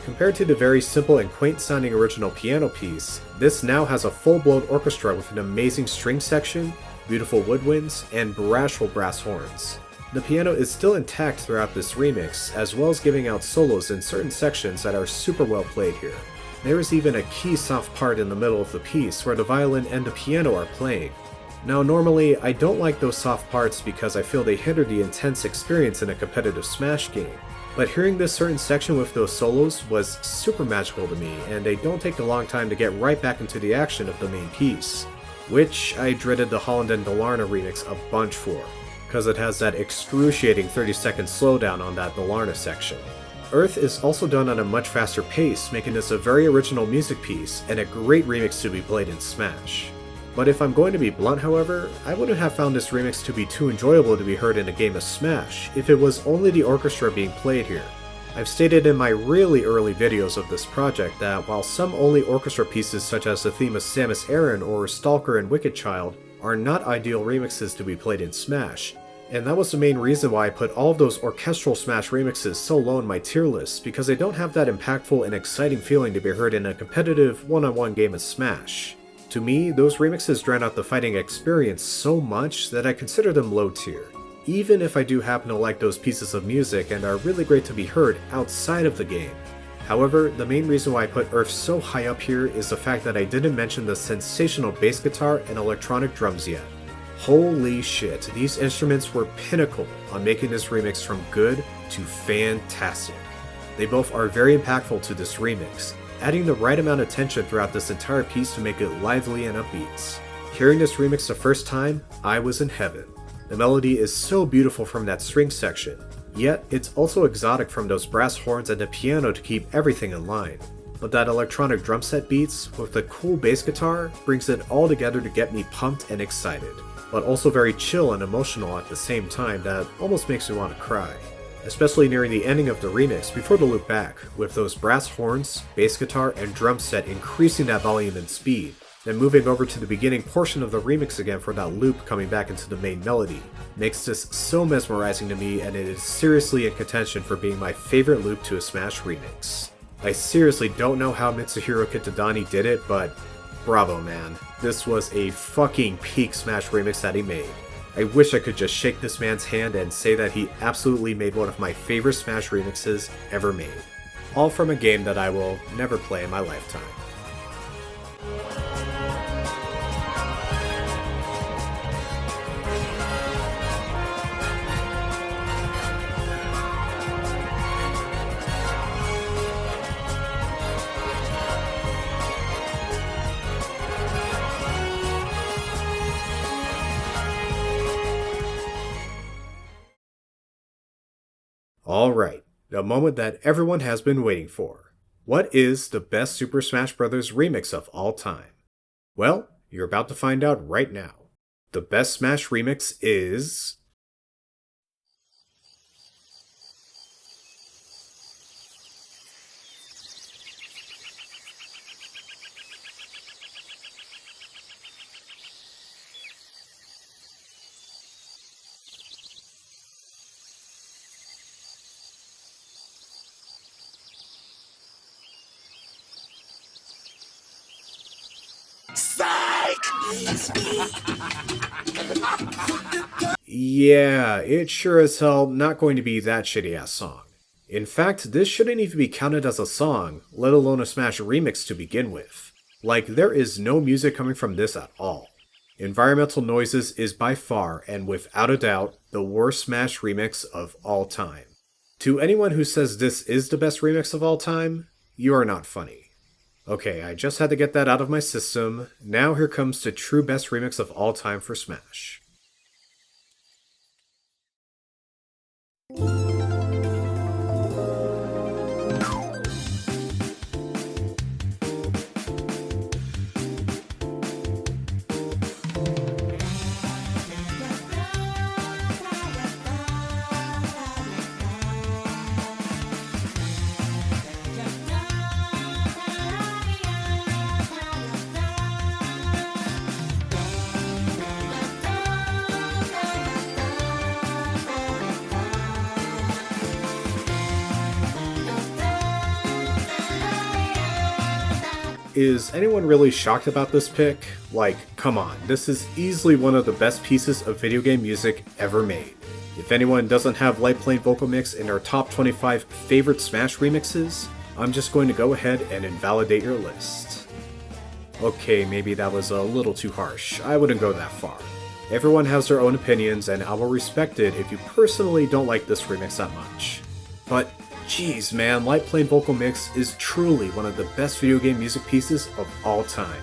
Compared to the very simple and quaint sounding original piano piece, this now has a full-blown orchestra with an amazing string section, beautiful woodwinds, and bashful brass horns. The piano is still intact throughout this remix, as well as giving out solos in certain sections that are super well played here. There is even a key soft part in the middle of the piece where the violin and the piano are playing. Now normally, I don't like those soft parts because I feel they hinder the intense experience in a competitive Smash game, but hearing this certain section with those solos was super magical to me, and they don't take a long time to get right back into the action of the main piece, which I dreaded the Holland and Delarna remix a bunch for, because it has that excruciating 30-second slowdown on that Delarna section. Earth is also done on a much faster pace, making this a very original music piece and a great remix to be played in Smash. But if I'm going to be blunt however, I wouldn't have found this remix to be too enjoyable to be heard in a game of Smash if it was only the orchestra being played here. I've stated in my really early videos of this project that while some only orchestra pieces such as the theme of Samus Aran or Stalker and Wicked Child are not ideal remixes to be played in Smash, and that was the main reason why I put all of those orchestral Smash remixes so low in my tier list, because they don't have that impactful and exciting feeling to be heard in a competitive one-on-one game of Smash. To me, those remixes drown out the fighting experience so much that I consider them low tier. even if I do happen to like those pieces of music and are really great to be heard outside of the game. However, the main reason why I put Earth so high up here is the fact that I didn't mention the sensational bass guitar and electronic drums yet. Holy shit, these instruments were pinnacle on making this remix from good to fantastic. They both are very impactful to this remix, adding the right amount of tension throughout this entire piece to make it lively and upbeat. Hearing this remix the first time, I was in heaven. The melody is so beautiful from that string section, yet it's also exotic from those brass horns and the piano to keep everything in line. But that electronic drum set beats with the cool bass guitar brings it all together to get me pumped and excited, but also very chill and emotional at the same time that almost makes me want to cry. Especially nearing the ending of the remix before the loop back, with those brass horns, bass guitar, and drum set increasing that volume and speed, then moving over to the beginning portion of the remix again for that loop coming back into the main melody, makes this so mesmerizing to me, and it is seriously in contention for being my favorite loop to a Smash remix. I seriously don't know how Mitsuhiro Kitadani did it, but bravo man, this was a fucking peak Smash remix that he made. I wish I could just shake this man's hand and say that he absolutely made one of my favorite Smash remixes ever made. All from a game that I will never play in my lifetime. Alright, the moment that everyone has been waiting for. What is the best Super Smash Bros. Remix of all time? Well, you're about to find out right now. The best Smash remix is... Yeah, it's sure as hell not going to be that shitty ass song. In fact, this shouldn't even be counted as a song, let alone a Smash remix to begin with. Like, there is no music coming from this at all. Environmental Noises is by far, and without a doubt, the worst Smash remix of all time. To anyone who says this is the best remix of all time, you are not funny. Okay, I just had to get that out of my system. Now here comes the true best remix of all time for Smash. Is anyone really shocked about this pick? Like, come on, this is easily one of the best pieces of video game music ever made. If anyone doesn't have Light Plane Vocal Mix in their top 25 favorite Smash remixes, I'm just going to go ahead and invalidate your list. Okay, maybe that was a little too harsh. I wouldn't go that far. Everyone has their own opinions, and I will respect it if you personally don't like this remix that much. But jeez man, Light Plane Vocal Mix is truly one of the best video game music pieces of all time.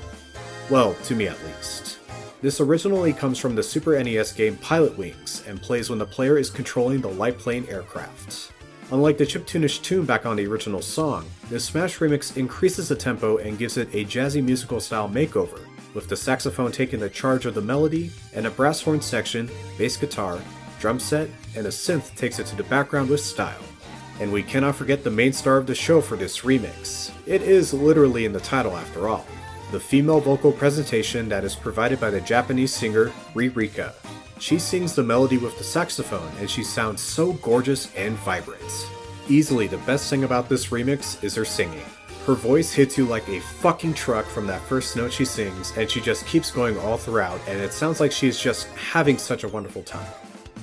Well, to me at least. This originally comes from the Super NES game Pilot Wings, and plays when the player is controlling the light plane aircraft. Unlike the chiptune-ish tune back on the original song, this Smash remix increases the tempo and gives it a jazzy musical style makeover, with the saxophone taking the charge of the melody, and a brass horn section, bass guitar, drum set, and a synth takes it to the background with style. And we cannot forget the main star of the show for this remix. It is literally in the title after all. The female vocal presentation that is provided by the Japanese singer Ririka. She sings the melody with the saxophone and she sounds so gorgeous and vibrant. Easily the best thing about this remix is her singing. Her voice hits you like a fucking truck from that first note she sings, and she just keeps going all throughout, and it sounds like she's just having such a wonderful time.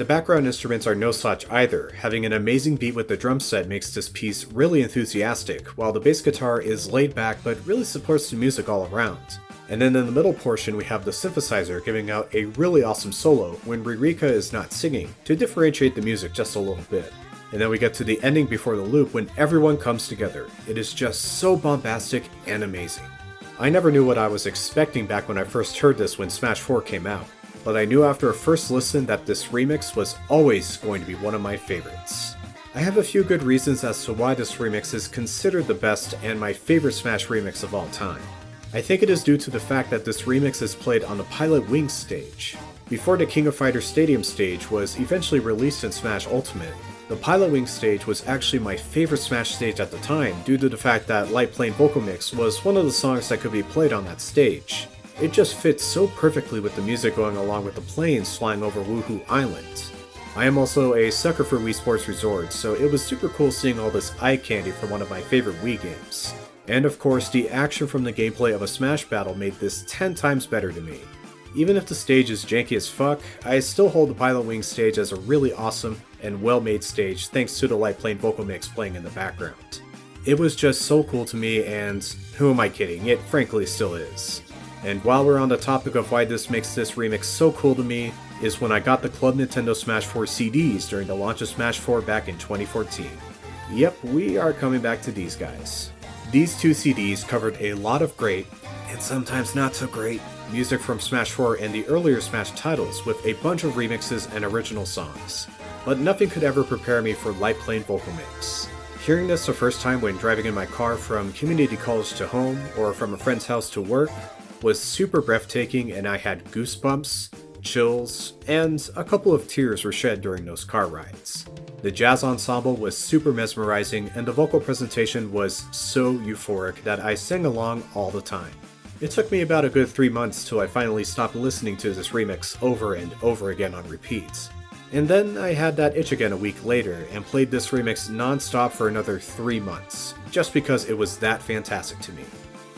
The background instruments are no slouch either. Having an amazing beat with the drum set makes this piece really enthusiastic, while the bass guitar is laid back but really supports the music all around. And then in the middle portion we have the synthesizer giving out a really awesome solo when Ririka is not singing, to differentiate the music just a little bit. And then we get to the ending before the loop when everyone comes together. It is just so bombastic and amazing. I never knew what I was expecting back when I first heard this when Smash 4 came out, but I knew after a first listen that this remix was always going to be one of my favorites. I have a few good reasons as to why this remix is considered the best and my favorite Smash remix of all time. I think it is due to the fact that this remix is played on the Pilot Wings stage. Before the King of Fighters Stadium stage was eventually released in Smash Ultimate, the Pilot Wings stage was actually my favorite Smash stage at the time due to the fact that Light Plane Vocal Mix was one of the songs that could be played on that stage. It just fits so perfectly with the music going along with the planes flying over Woohoo Island. I am also a sucker for Wii Sports Resort, so it was super cool seeing all this eye candy from one of my favorite Wii games. And of course, the action from the gameplay of a Smash battle made this 10 times better to me. Even if the stage is janky as fuck, I still hold the Pilot Wings stage as a really awesome and well-made stage thanks to the Light Plane Vocal Mix playing in the background. It was just so cool to me, and who am I kidding, it frankly still is. And while we're on the topic of why this makes this remix so cool to me, is when I got the Club Nintendo Smash 4 CDs during the launch of Smash 4 back in 2014. Yep, we are coming back to these guys. These two CDs covered a lot of great, and sometimes not so great, music from Smash 4 and the earlier Smash titles with a bunch of remixes and original songs. But nothing could ever prepare me for Light Plane Vocal Mix. Hearing this the first time when driving in my car from community college to home, or from a friend's house to work, was super breathtaking, and I had goosebumps, chills, and a couple of tears were shed during those car rides. The jazz ensemble was super mesmerizing, and the vocal presentation was so euphoric that I sang along all the time. It took me about a good 3 months till I finally stopped listening to this remix over and over again on repeat. And then I had that itch again a week later and played this remix non-stop for another 3 months, just because it was that fantastic to me.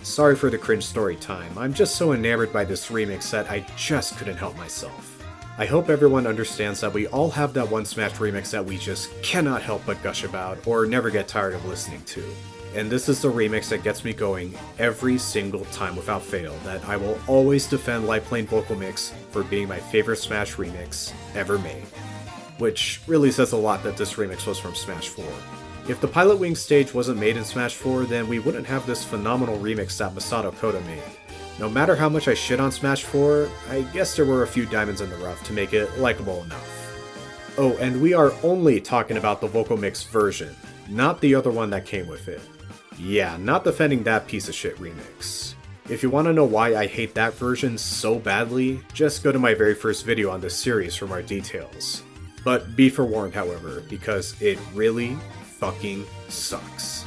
Sorry for the cringe story time, I'm just so enamored by this remix that I just couldn't help myself. I hope everyone understands that we all have that one Smash remix that we just cannot help but gush about or never get tired of listening to. And this is the remix that gets me going every single time without fail, that I will always defend Light Plane Vocal Mix for being my favorite Smash remix ever made. Which really says a lot that this remix was from Smash 4. If the Pilot Wings stage wasn't made in Smash 4, then we wouldn't have this phenomenal remix that Masato Koda made. No matter how much I shit on Smash 4, I guess there were a few diamonds in the rough to make it likable enough. Oh, and we are only talking about the Vocal Mix version, not the other one that came with it. Yeah, not defending that piece of shit remix. If you want to know why I hate that version so badly, just go to my very first video on this series for more details. But be forewarned, however, because it really fucking sucks.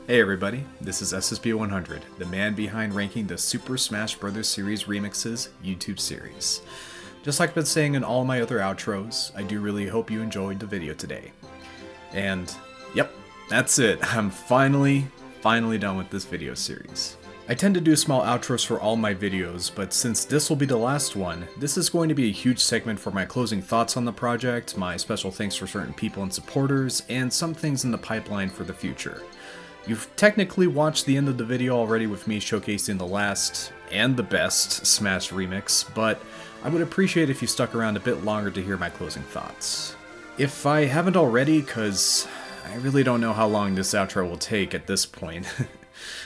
Hey everybody, this is SSB100, the man behind ranking the Super Smash Bros. Series Remixes YouTube series. Just like I've been saying in all my other outros, I do really hope you enjoyed the video today. And, yep, that's it. I'm finally done with this video series. I tend to do small outros for all my videos, but since this will be the last one, this is going to be a huge segment for my closing thoughts on the project, my special thanks for certain people and supporters, and some things in the pipeline for the future. You've technically watched the end of the video already with me showcasing the last, and the best, Smash remix, but I would appreciate if you stuck around a bit longer to hear my closing thoughts. If I haven't already, cause I really don't know how long this outro will take at this point.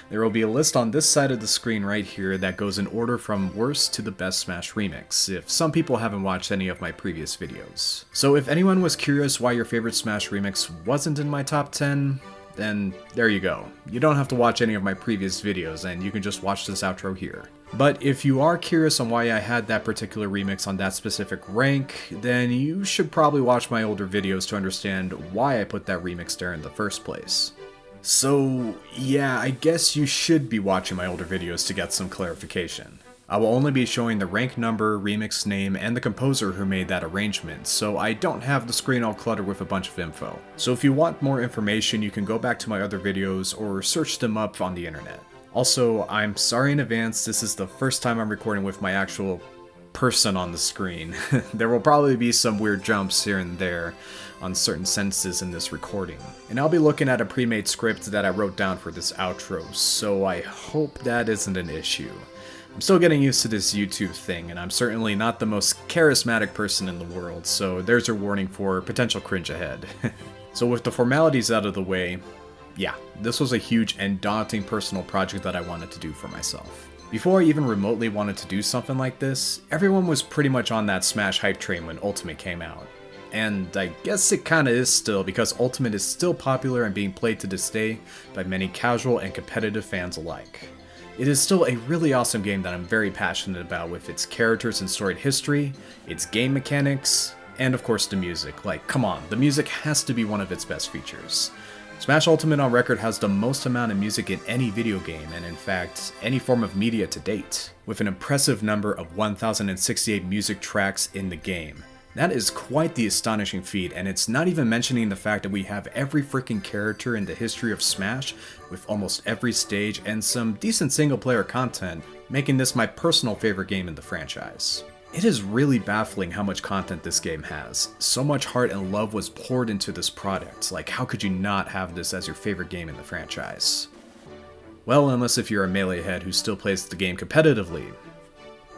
There will be a list on this side of the screen right here that goes in order from worst to the best Smash remix, if some people haven't watched any of my previous videos. So if anyone was curious why your favorite Smash remix wasn't in my top 10, then there you go. You don't have to watch any of my previous videos, and you can just watch this outro here. But if you are curious on why I had that particular remix on that specific rank, then you should probably watch my older videos to understand why I put that remix there in the first place. So yeah, I guess you should be watching my older videos to get some clarification. I will only be showing the rank number, remix name, and the composer who made that arrangement, so I don't have the screen all cluttered with a bunch of info. So if you want more information, you can go back to my other videos or search them up on the internet. Also, I'm sorry in advance, this is the first time I'm recording with my actual person on the screen. There will probably be some weird jumps here and there on certain sentences in this recording. And I'll be looking at a pre-made script that I wrote down for this outro, so I hope that isn't an issue. I'm still getting used to this YouTube thing, and I'm certainly not the most charismatic person in the world, so there's your warning for potential cringe ahead. So with the formalities out of the way, yeah, this was a huge and daunting personal project that I wanted to do for myself. Before I even remotely wanted to do something like this, everyone was pretty much on that Smash hype train when Ultimate came out. And I guess it kinda is still, because Ultimate is still popular and being played to this day by many casual and competitive fans alike. It is still a really awesome game that I'm very passionate about, with its characters and storied history, its game mechanics, and of course the music. Like, come on, the music has to be one of its best features. Smash Ultimate on record has the most amount of music in any video game, and in fact, any form of media to date, with an impressive number of 1,068 music tracks in the game. That is quite the astonishing feat, and it's not even mentioning the fact that we have every freaking character in the history of Smash, with almost every stage and some decent single player content, making this my personal favorite game in the franchise. It is really baffling how much content this game has. So much heart and love was poured into this product, like how could you not have this as your favorite game in the franchise? Well, unless if you're a Melee head who still plays the game competitively.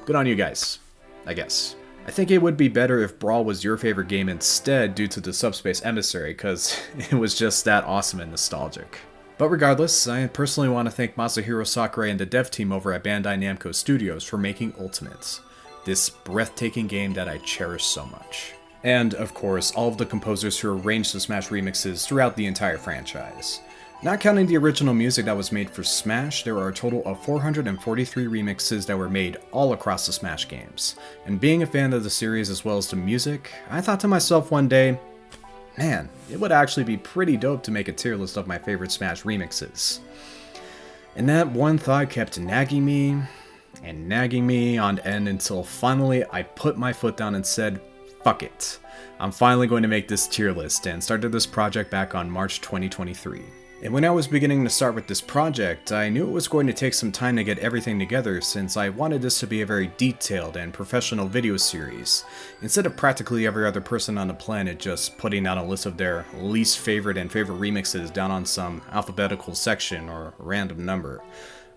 Good on you guys, I guess. I think it would be better if Brawl was your favorite game instead due to the Subspace Emissary, cause it was just that awesome and nostalgic. But regardless, I personally want to thank Masahiro Sakurai and the dev team over at Bandai Namco Studios for making Ultimate, this breathtaking game that I cherish so much. And, of course, all of the composers who arranged the Smash remixes throughout the entire franchise. Not counting the original music that was made for Smash, there are a total of 443 remixes that were made all across the Smash games. And being a fan of the series as well as the music, I thought to myself one day, man, it would actually be pretty dope to make a tier list of my favorite Smash remixes. And that one thought kept nagging me on end until finally I put my foot down and said, fuck it. I'm finally going to make this tier list, and started this project back on March 2023. And when I was beginning to start with this project, I knew it was going to take some time to get everything together, since I wanted this to be a very detailed and professional video series, instead of practically every other person on the planet just putting out a list of their least favorite and favorite remixes down on some alphabetical section or random number.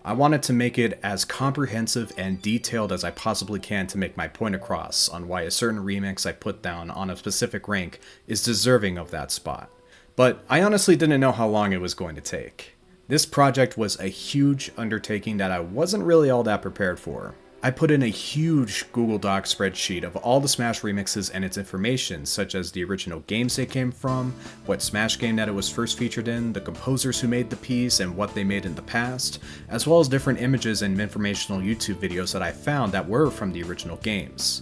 I wanted to make it as comprehensive and detailed as I possibly can to make my point across on why a certain remix I put down on a specific rank is deserving of that spot. But I honestly didn't know how long it was going to take. This project was a huge undertaking that I wasn't really all that prepared for. I put in a huge Google Doc spreadsheet of all the Smash remixes and its information, such as the original games they came from, what Smash game that it was first featured in, the composers who made the piece and what they made in the past, as well as different images and informational YouTube videos that I found that were from the original games.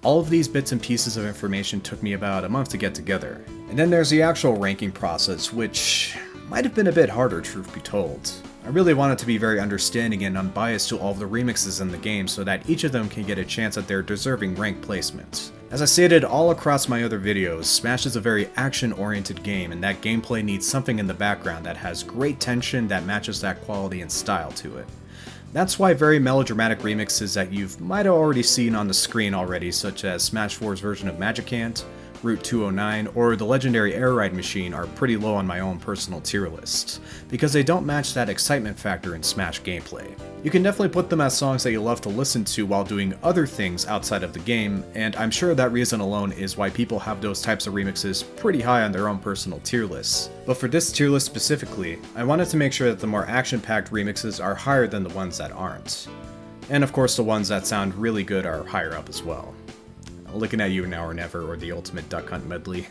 All of these bits and pieces of information took me about a month to get together. And then there's the actual ranking process, which might have been a bit harder, truth be told. I really wanted to be very understanding and unbiased to all of the remixes in the game so that each of them can get a chance at their deserving rank placement. As I stated all across my other videos, Smash is a very action-oriented game, and that gameplay needs something in the background that has great tension that matches that quality and style to it. That's why very melodramatic remixes that you've might have already seen on the screen already, such as Smash 4's version of Magic Ant, Route 209, or the legendary Air Ride Machine are pretty low on my own personal tier list, because they don't match that excitement factor in Smash gameplay. You can definitely put them as songs that you love to listen to while doing other things outside of the game, and I'm sure that reason alone is why people have those types of remixes pretty high on their own personal tier lists. But for this tier list specifically, I wanted to make sure that the more action-packed remixes are higher than the ones that aren't. And of course the ones that sound really good are higher up as well. Looking at You Now or Never or the Ultimate Duck Hunt medley.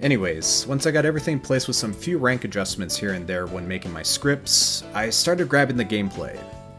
Anyways, once I got everything placed with some few rank adjustments here and there when making my scripts, I started grabbing the gameplay.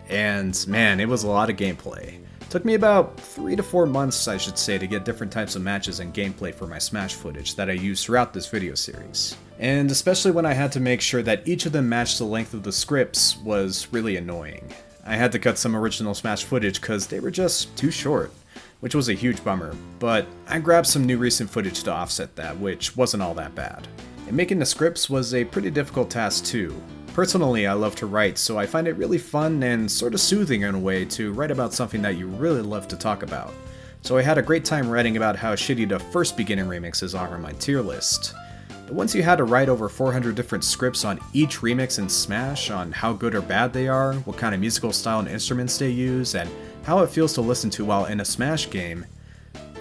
And man, it was a lot of gameplay. It took me about 3 to 4 months, I should say, to get different types of matches and gameplay for my Smash footage that I used throughout this video series. And especially when I had to make sure that each of them matched the length of the scripts was really annoying. I had to cut some original Smash footage because they were just too short, which was a huge bummer, but I grabbed some new recent footage to offset that, which wasn't all that bad. And making the scripts was a pretty difficult task too. Personally, I love to write, so I find it really fun and sort of soothing in a way to write about something that you really love to talk about. So I had a great time writing about how shitty the first beginning remixes are on my tier list. But once you had to write over 400 different scripts on each remix in Smash, on how good or bad they are, what kind of musical style and instruments they use, and how it feels to listen to while in a Smash game,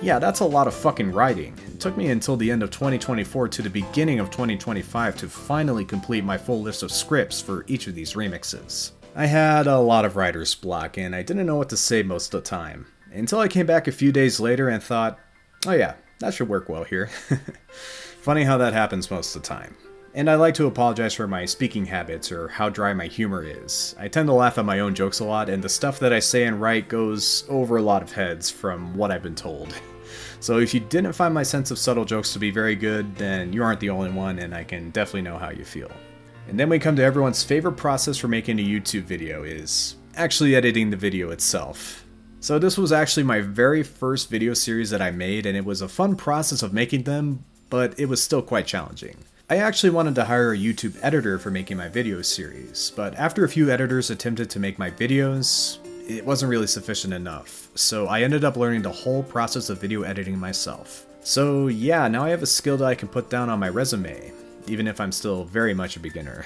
yeah, that's a lot of fucking writing. It took me until the end of 2024 to the beginning of 2025 to finally complete my full list of scripts for each of these remixes. I had a lot of writer's block and I didn't know what to say most of the time, until I came back a few days later and thought, oh yeah, that should work well here. Funny how that happens most of the time. And I like to apologize for my speaking habits or how dry my humor is. I tend to laugh at my own jokes a lot, and the stuff that I say and write goes over a lot of heads from what I've been told. So if you didn't find my sense of subtle jokes to be very good, then you aren't the only one, and I can definitely know how you feel. And then we come to everyone's favorite process for making a YouTube video is actually editing the video itself. So this was actually my very first video series that I made, and it was a fun process of making them, but it was still quite challenging. I actually wanted to hire a YouTube editor for making my video series, but after a few editors attempted to make my videos, it wasn't really sufficient enough, so I ended up learning the whole process of video editing myself. So yeah, now I have a skill that I can put down on my resume, even if I'm still very much a beginner.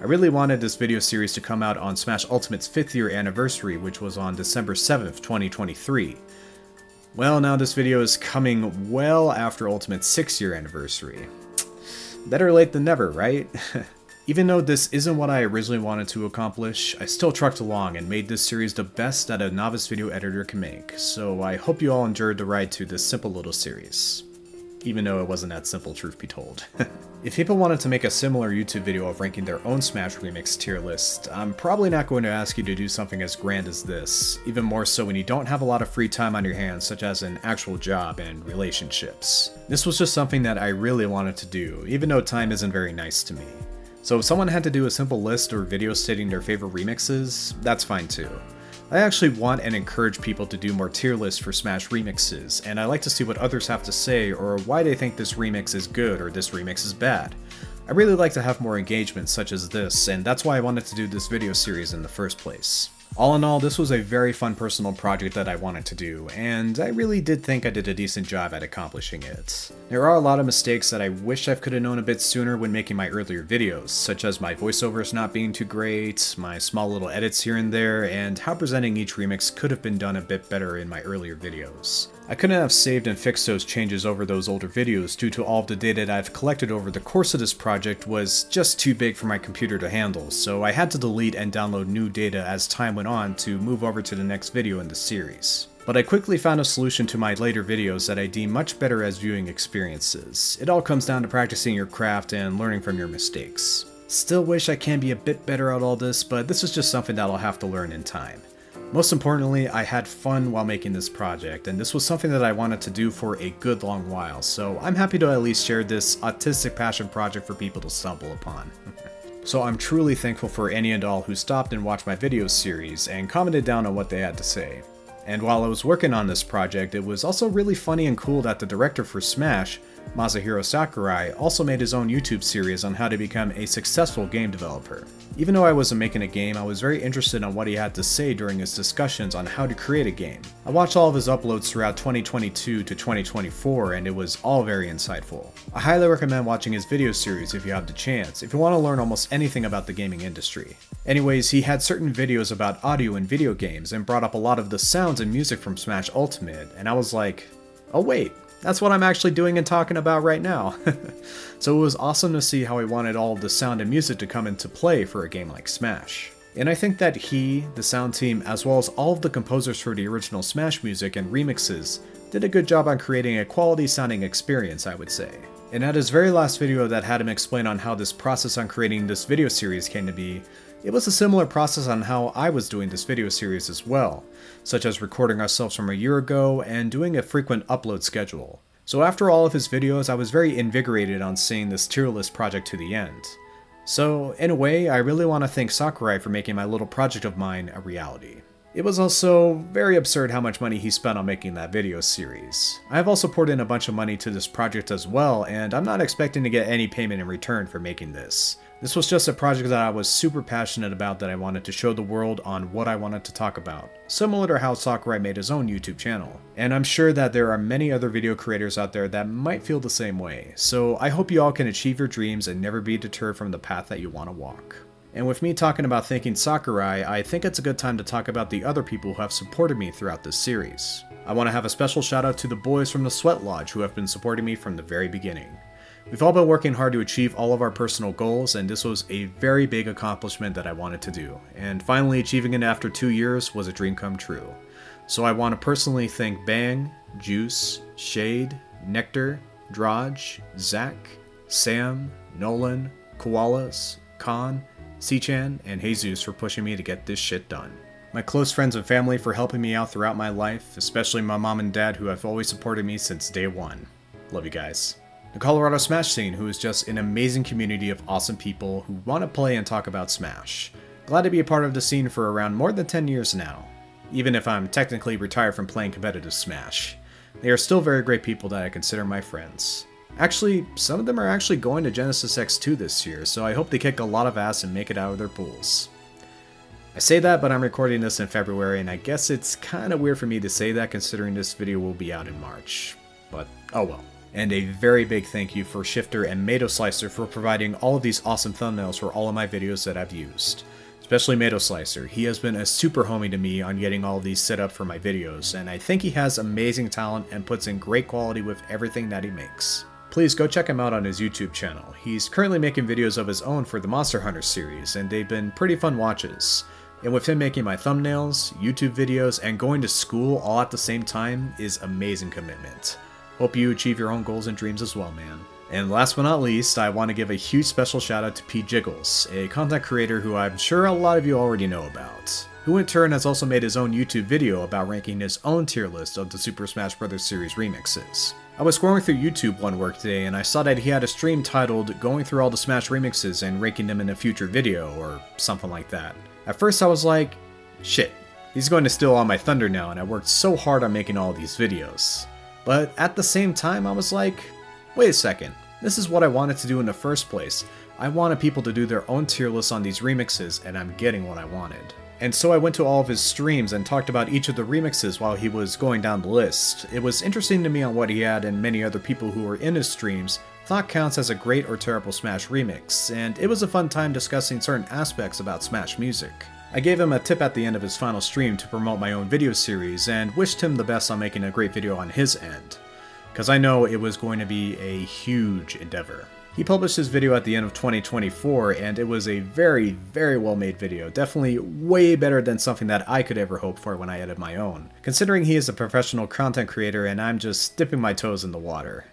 I really wanted this video series to come out on Smash Ultimate's 5th year anniversary, which was on December 7th, 2023. Well, now this video is coming well after Ultimate's 6th year anniversary. Better late than never, right? Even though this isn't what I originally wanted to accomplish, I still trucked along and made this series the best that a novice video editor can make, so I hope you all enjoyed the ride to this simple little series. Even though it wasn't that simple, truth be told. If people wanted to make a similar YouTube video of ranking their own Smash Remix tier list, I'm probably not going to ask you to do something as grand as this, even more so when you don't have a lot of free time on your hands, such as an actual job and relationships. This was just something that I really wanted to do, even though time isn't very nice to me. So if someone had to do a simple list or video stating their favorite remixes, that's fine too. I actually want and encourage people to do more tier lists for Smash remixes, and I like to see what others have to say or why they think this remix is good or this remix is bad. I really like to have more engagement such as this, and that's why I wanted to do this video series in the first place. All in all, this was a very fun personal project that I wanted to do, and I really did think I did a decent job at accomplishing it. There are a lot of mistakes that I wish I could have known a bit sooner when making my earlier videos, such as my voiceovers not being too great, my small little edits here and there, and how presenting each remix could have been done a bit better in my earlier videos. I couldn't have saved and fixed those changes over those older videos due to all of the data that I've collected over the course of this project was just too big for my computer to handle, so I had to delete and download new data as time went on to move over to the next video in the series. But I quickly found a solution to my later videos that I deem much better as viewing experiences. It all comes down to practicing your craft and learning from your mistakes. Still wish I can be a bit better at all this, but this is just something that I'll have to learn in time. Most importantly, I had fun while making this project, and this was something that I wanted to do for a good long while, so I'm happy to at least share this autistic passion project for people to stumble upon. So I'm truly thankful for any and all who stopped and watched my video series and commented down on what they had to say. And while I was working on this project, it was also really funny and cool that the director for Smash Masahiro Sakurai also made his own YouTube series on how to become a successful game developer. Even though I wasn't making a game, I was very interested in what he had to say during his discussions on how to create a game. I watched all of his uploads throughout 2022 to 2024 and it was all very insightful. I highly recommend watching his video series if you have the chance, if you want to learn almost anything about the gaming industry. Anyways, he had certain videos about audio in video games and brought up a lot of the sounds and music from Smash Ultimate, and I was like, oh wait, that's what I'm actually doing and talking about right now. So it was awesome to see how he wanted all of the sound and music to come into play for a game like Smash. And I think that he, the sound team, as well as all of the composers for the original Smash music and remixes, did a good job on creating a quality sounding experience, I would say. And at his very last video that had him explain on how this process on creating this video series came to be, it was a similar process on how I was doing this video series as well, such as recording ourselves from a year ago and doing a frequent upload schedule. So after all of his videos, I was very invigorated on seeing this Tierlist project to the end. So in a way, I really want to thank Sakurai for making my little project of mine a reality. It was also very absurd how much money he spent on making that video series. I have also poured in a bunch of money to this project as well, and I'm not expecting to get any payment in return for making this. This was just a project that I was super passionate about that I wanted to show the world on what I wanted to talk about, similar to how Sakurai made his own YouTube channel. And I'm sure that there are many other video creators out there that might feel the same way, so I hope you all can achieve your dreams and never be deterred from the path that you want to walk. And with me talking about thanking Sakurai, I think it's a good time to talk about the other people who have supported me throughout this series. I want to have a special shout out to the boys from the Sweat Lodge who have been supporting me from the very beginning. We've all been working hard to achieve all of our personal goals, and this was a very big accomplishment that I wanted to do, and finally achieving it after 2 years was a dream come true. So I want to personally thank Bang, Juice, Shade, Nectar, Draj, Zach, Sam, Nolan, Koalas, Khan, Sichan, and Jesus for pushing me to get this shit done. My close friends and family for helping me out throughout my life, especially my mom and dad who have always supported me since day one. Love you guys. The Colorado Smash scene, who is just an amazing community of awesome people who want to play and talk about Smash. Glad to be a part of the scene for around more than 10 years now, even if I'm technically retired from playing competitive Smash. They are still very great people that I consider my friends. Actually, some of them are actually going to Genesis X2 this year, so I hope they kick a lot of ass and make it out of their pools. I say that, but I'm recording this in February, and I guess it's kinda weird for me to say that considering this video will be out in March. But, oh well. And a very big thank you for Shifter and Mato Slicer for providing all of these awesome thumbnails for all of my videos that I've used. Especially Mato Slicer. He has been a super homie to me on getting all of these set up for my videos, and I think he has amazing talent and puts in great quality with everything that he makes. Please go check him out on his YouTube channel. He's currently making videos of his own for the Monster Hunter series, and they've been pretty fun watches. And with him making my thumbnails, YouTube videos, and going to school all at the same time is amazing commitment. Hope you achieve your own goals and dreams as well, man. And last but not least, I want to give a huge special shout out to Pete Jiggles, a content creator who I'm sure a lot of you already know about, who in turn has also made his own YouTube video about ranking his own tier list of the Super Smash Bros. Series remixes. I was scrolling through YouTube one workday and I saw that he had a stream titled Going Through All the Smash Remixes and Ranking Them in a Future Video, or something like that. At first I was like, shit, he's going to steal all my thunder now and I worked so hard on making all these videos. But at the same time, I was like, wait a second, this is what I wanted to do in the first place. I wanted people to do their own tier lists on these remixes, and I'm getting what I wanted. And so I went to all of his streams and talked about each of the remixes while he was going down the list. It was interesting to me on what he had and many other people who were in his streams thought counts as a great or terrible Smash remix, and it was a fun time discussing certain aspects about Smash music. I gave him a tip at the end of his final stream to promote my own video series and wished him the best on making a great video on his end, because I know it was going to be a huge endeavor. He published his video at the end of 2024 and it was a very, very well made video, definitely way better than something that I could ever hope for when I edit my own, considering he is a professional content creator and I'm just dipping my toes in the water.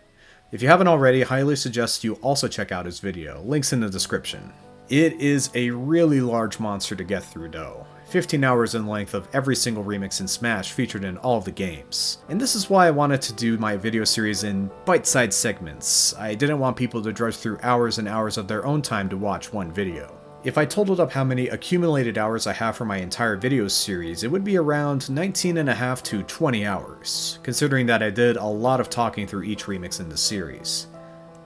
If you haven't already, I highly suggest you also check out his video, links in the description. It is a really large monster to get through though. 15 hours in length of every single remix in Smash featured in all of the games. And this is why I wanted to do my video series in bite-sized segments. I didn't want people to drudge through hours and hours of their own time to watch one video. If I totaled up how many accumulated hours I have for my entire video series, it would be around 19.5 to 20 hours, considering that I did a lot of talking through each remix in the series.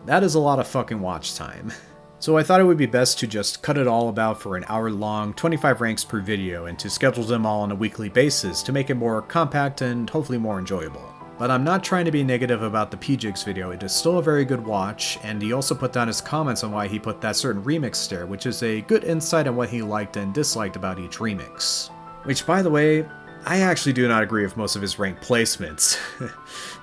That is a lot of fucking watch time. So I thought it would be best to just cut it all about for an hour long, 25 ranks per video, and to schedule them all on a weekly basis to make it more compact and hopefully more enjoyable. But I'm not trying to be negative about the PJigs video, it is still a very good watch, and he also put down his comments on why he put that certain remix there, which is a good insight on what he liked and disliked about each remix. Which, by the way, I actually do not agree with most of his rank placements,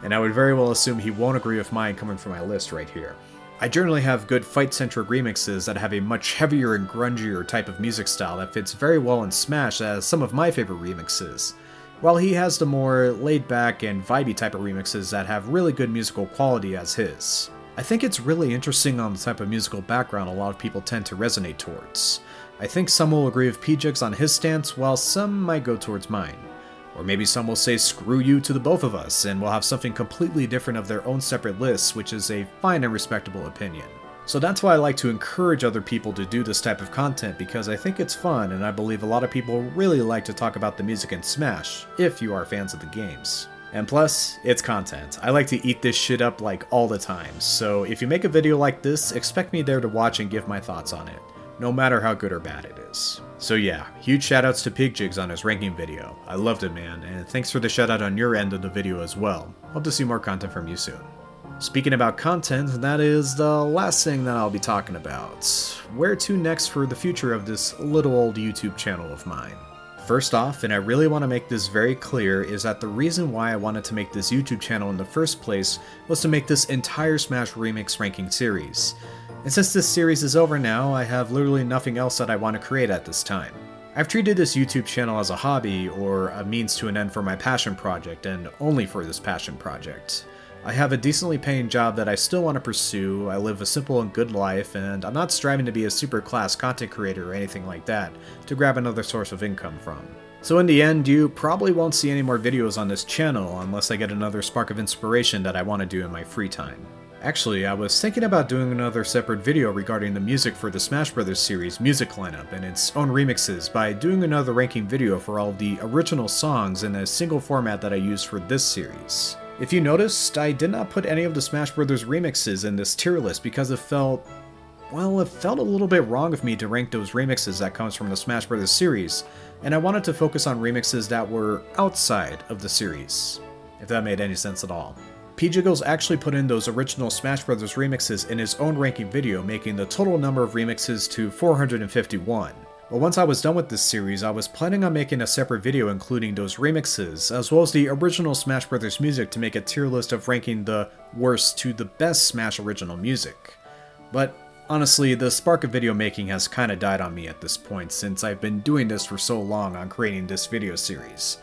and I would very well assume he won't agree with mine coming from my list right here. I generally have good fight-centric remixes that have a much heavier and grungier type of music style that fits very well in Smash as some of my favorite remixes, while he has the more laid-back and vibey type of remixes that have really good musical quality as his. I think it's really interesting on the type of musical background a lot of people tend to resonate towards. I think some will agree with PJigs on his stance, while some might go towards mine. Or maybe some will say screw you to the both of us, and we'll have something completely different of their own separate lists, which is a fine and respectable opinion. So that's why I like to encourage other people to do this type of content, because I think it's fun, and I believe a lot of people really like to talk about the music in Smash, if you are fans of the games. And plus, it's content. I like to eat this shit up like all the time, so if you make a video like this, expect me there to watch and give my thoughts on it, no matter how good or bad it is. So yeah, huge shoutouts to PJigs on his ranking video. I loved it, man, and thanks for the shoutout on your end of the video as well. Hope to see more content from you soon. Speaking about content, that is the last thing that I'll be talking about. Where to next for the future of this little old YouTube channel of mine? First off, and I really want to make this very clear, is that the reason why I wanted to make this YouTube channel in the first place was to make this entire Smash Remix ranking series. And since this series is over now, I have literally nothing else that I want to create at this time. I've treated this YouTube channel as a hobby, or a means to an end for my passion project, and only for this passion project. I have a decently paying job that I still want to pursue, I live a simple and good life, and I'm not striving to be a super class content creator or anything like that to grab another source of income from. So in the end, you probably won't see any more videos on this channel unless I get another spark of inspiration that I want to do in my free time. Actually, I was thinking about doing another separate video regarding the music for the Smash Bros. Series music lineup and its own remixes by doing another ranking video for all of the original songs in a single format that I used for this series. If you noticed, I did not put any of the Smash Bros. Remixes in this tier list because it felt a little bit wrong of me to rank those remixes that comes from the Smash Bros. Series, and I wanted to focus on remixes that were outside of the series, if that made any sense at all. PJiggles actually put in those original Smash Bros. Remixes in his own ranking video, making the total number of remixes to 451. But once I was done with this series, I was planning on making a separate video including those remixes, as well as the original Smash Bros. Music to make a tier list of ranking the worst to the best Smash original music. But honestly, the spark of video making has kinda died on me at this point since I've been doing this for so long on creating this video series.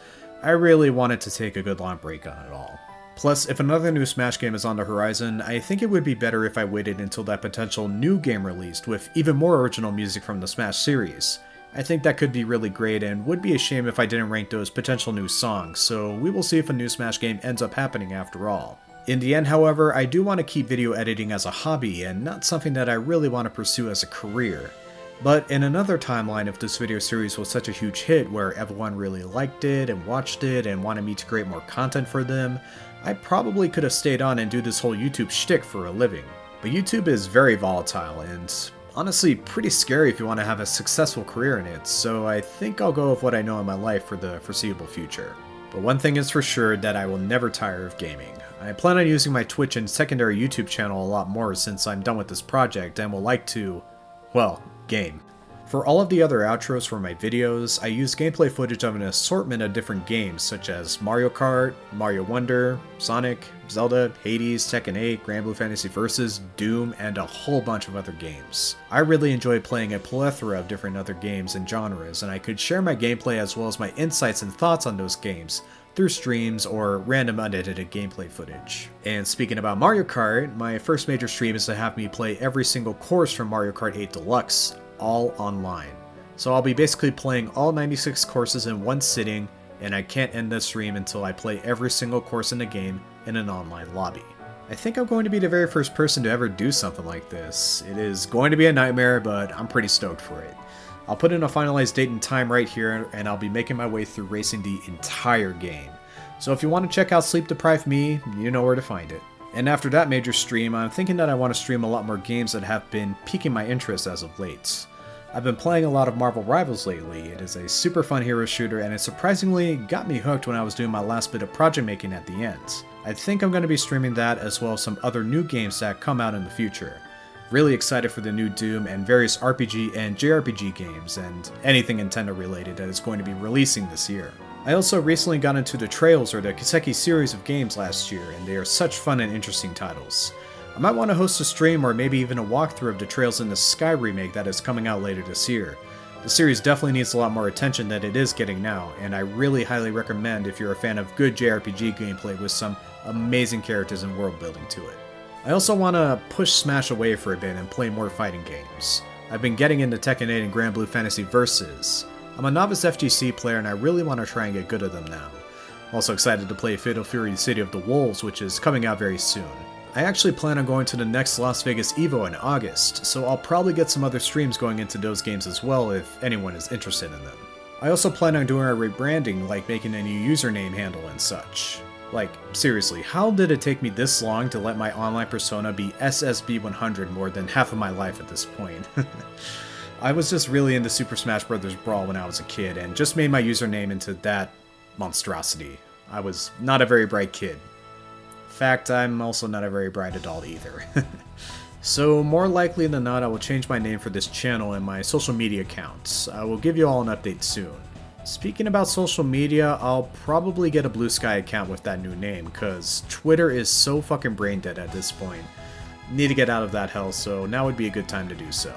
I really wanted to take a good long break on it all. Plus, if another new Smash game is on the horizon, I think it would be better if I waited until that potential new game released with even more original music from the Smash series. I think that could be really great and would be a shame if I didn't rank those potential new songs, so we will see if a new Smash game ends up happening after all. In the end, however, I do want to keep video editing as a hobby and not something that I really want to pursue as a career. But in another timeline, if this video series was such a huge hit where everyone really liked it and watched it and wanted me to create more content for them, I probably could have stayed on and do this whole YouTube shtick for a living. But YouTube is very volatile and honestly pretty scary if you want to have a successful career in it, so I think I'll go with what I know in my life for the foreseeable future. But one thing is for sure, that I will never tire of gaming. I plan on using my Twitch and secondary YouTube channel a lot more since I'm done with this project and will like to, well, game. For all of the other outros for my videos, I use gameplay footage of an assortment of different games such as Mario Kart, Mario Wonder, Sonic, Zelda, Hades, Tekken 8, Granblue Blue Fantasy Versus, Doom, and a whole bunch of other games. I really enjoy playing a plethora of different other games and genres, and I could share my gameplay as well as my insights and thoughts on those games through streams or random unedited gameplay footage. And speaking about Mario Kart, my first major stream is to have me play every single course from Mario Kart 8 Deluxe, all online. So I'll be basically playing all 96 courses in one sitting, and I can't end the stream until I play every single course in the game in an online lobby. I think I'm going to be the very first person to ever do something like this. It is going to be a nightmare, but I'm pretty stoked for it. I'll put in a finalized date and time right here, and I'll be making my way through racing the entire game. So if you want to check out Sleep Deprived Me, you know where to find it. And after that major stream, I'm thinking that I want to stream a lot more games that have been piquing my interest as of late. I've been playing a lot of Marvel Rivals lately. It is a super fun hero shooter, and it surprisingly got me hooked when I was doing my last bit of project making at the end. I think I'm going to be streaming that as well as some other new games that come out in the future. Really excited for the new Doom and various RPG and JRPG games, and anything Nintendo related that is going to be releasing this year. I also recently got into the Trails or the Kiseki series of games last year, and they are such fun and interesting titles. I might want to host a stream or maybe even a walkthrough of the Trails in the Sky remake that is coming out later this year. The series definitely needs a lot more attention than it is getting now, and I really highly recommend if you're a fan of good JRPG gameplay with some amazing characters and world building to it. I also want to push Smash away for a bit and play more fighting games. I've been getting into Tekken 8 and Grand Blue Fantasy Versus. I'm a novice FGC player and I really want to try and get good at them now. I'm also excited to play Fatal Fury City of the Wolves, which is coming out very soon. I actually plan on going to the next Las Vegas Evo in August, so I'll probably get some other streams going into those games as well if anyone is interested in them. I also plan on doing a rebranding, like making a new username handle and such. Like, seriously, how did it take me this long to let my online persona be SSB100 more than half of my life at this point? I was just really into Super Smash Bros. Brawl when I was a kid, and just made my username into that monstrosity. I was not a very bright kid. In fact, I'm also not a very bright adult either. So, more likely than not, I will change my name for this channel and my social media accounts. I will give you all an update soon. Speaking about social media, I'll probably get a Blue Sky account with that new name, cause Twitter is so fucking brain dead at this point. Need to get out of that hell, so now would be a good time to do so.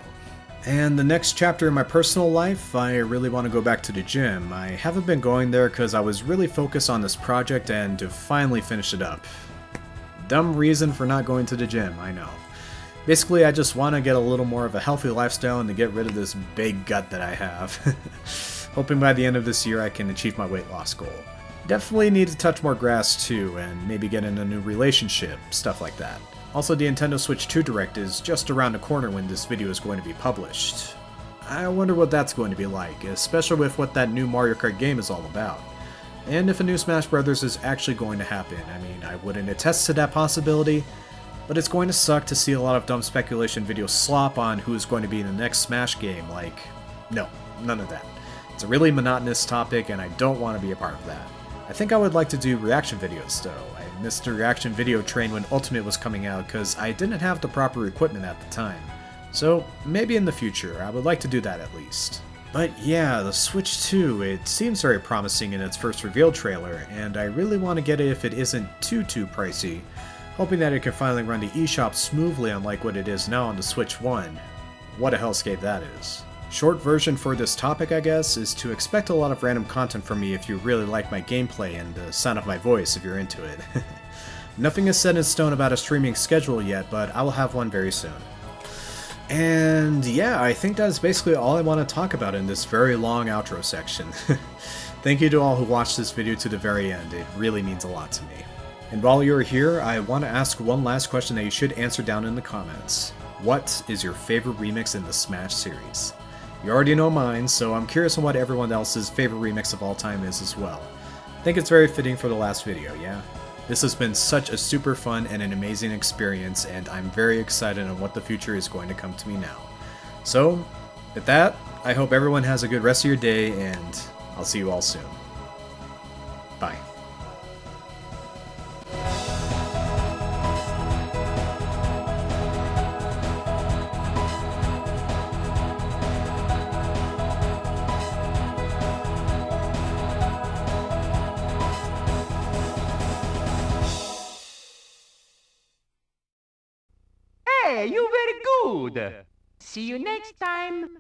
And the next chapter in my personal life, I really want to go back to the gym. I haven't been going there cause I was really focused on this project and to finally finish it up. Dumb reason for not going to the gym, I know. Basically, I just want to get a little more of a healthy lifestyle and to get rid of this big gut that I have. Hoping by the end of this year I can achieve my weight loss goal. Definitely need to touch more grass too, and maybe get in a new relationship, stuff like that. Also, the Nintendo Switch 2 Direct is just around the corner when this video is going to be published. I wonder what that's going to be like, especially with what that new Mario Kart game is all about. And if a new Smash Bros. Is actually going to happen. I mean, I wouldn't attest to that possibility, but it's going to suck to see a lot of dumb speculation videos slop on who is going to be in the next Smash game, like, no, none of that. It's a really monotonous topic and I don't want to be a part of that. I think I would like to do reaction videos though. I missed the reaction video train when Ultimate was coming out because I didn't have the proper equipment at the time. So maybe in the future, I would like to do that at least. But yeah, the Switch 2, it seems very promising in its first reveal trailer, and I really want to get it if it isn't too pricey, hoping that it can finally run the eShop smoothly unlike what it is now on the Switch 1. What a hellscape that is. Short version for this topic, I guess, is to expect a lot of random content from me if you really like my gameplay and the sound of my voice if you're into it. Nothing is set in stone about a streaming schedule yet, but I will have one very soon. And yeah, I think that's basically all I want to talk about in this very long outro section. Thank you to all who watched this video to the very end, it really means a lot to me. And while you're here, I want to ask one last question that you should answer down in the comments. What is your favorite remix in the Smash series? You already know mine, so I'm curious on what everyone else's favorite remix of all time is as well. I think it's very fitting for the last video, yeah? This has been such a super fun and an amazing experience, and I'm very excited on what the future is going to come to me now. So, with that, I hope everyone has a good rest of your day, and I'll see you all soon. Bye. Hey, you very good. See you next time.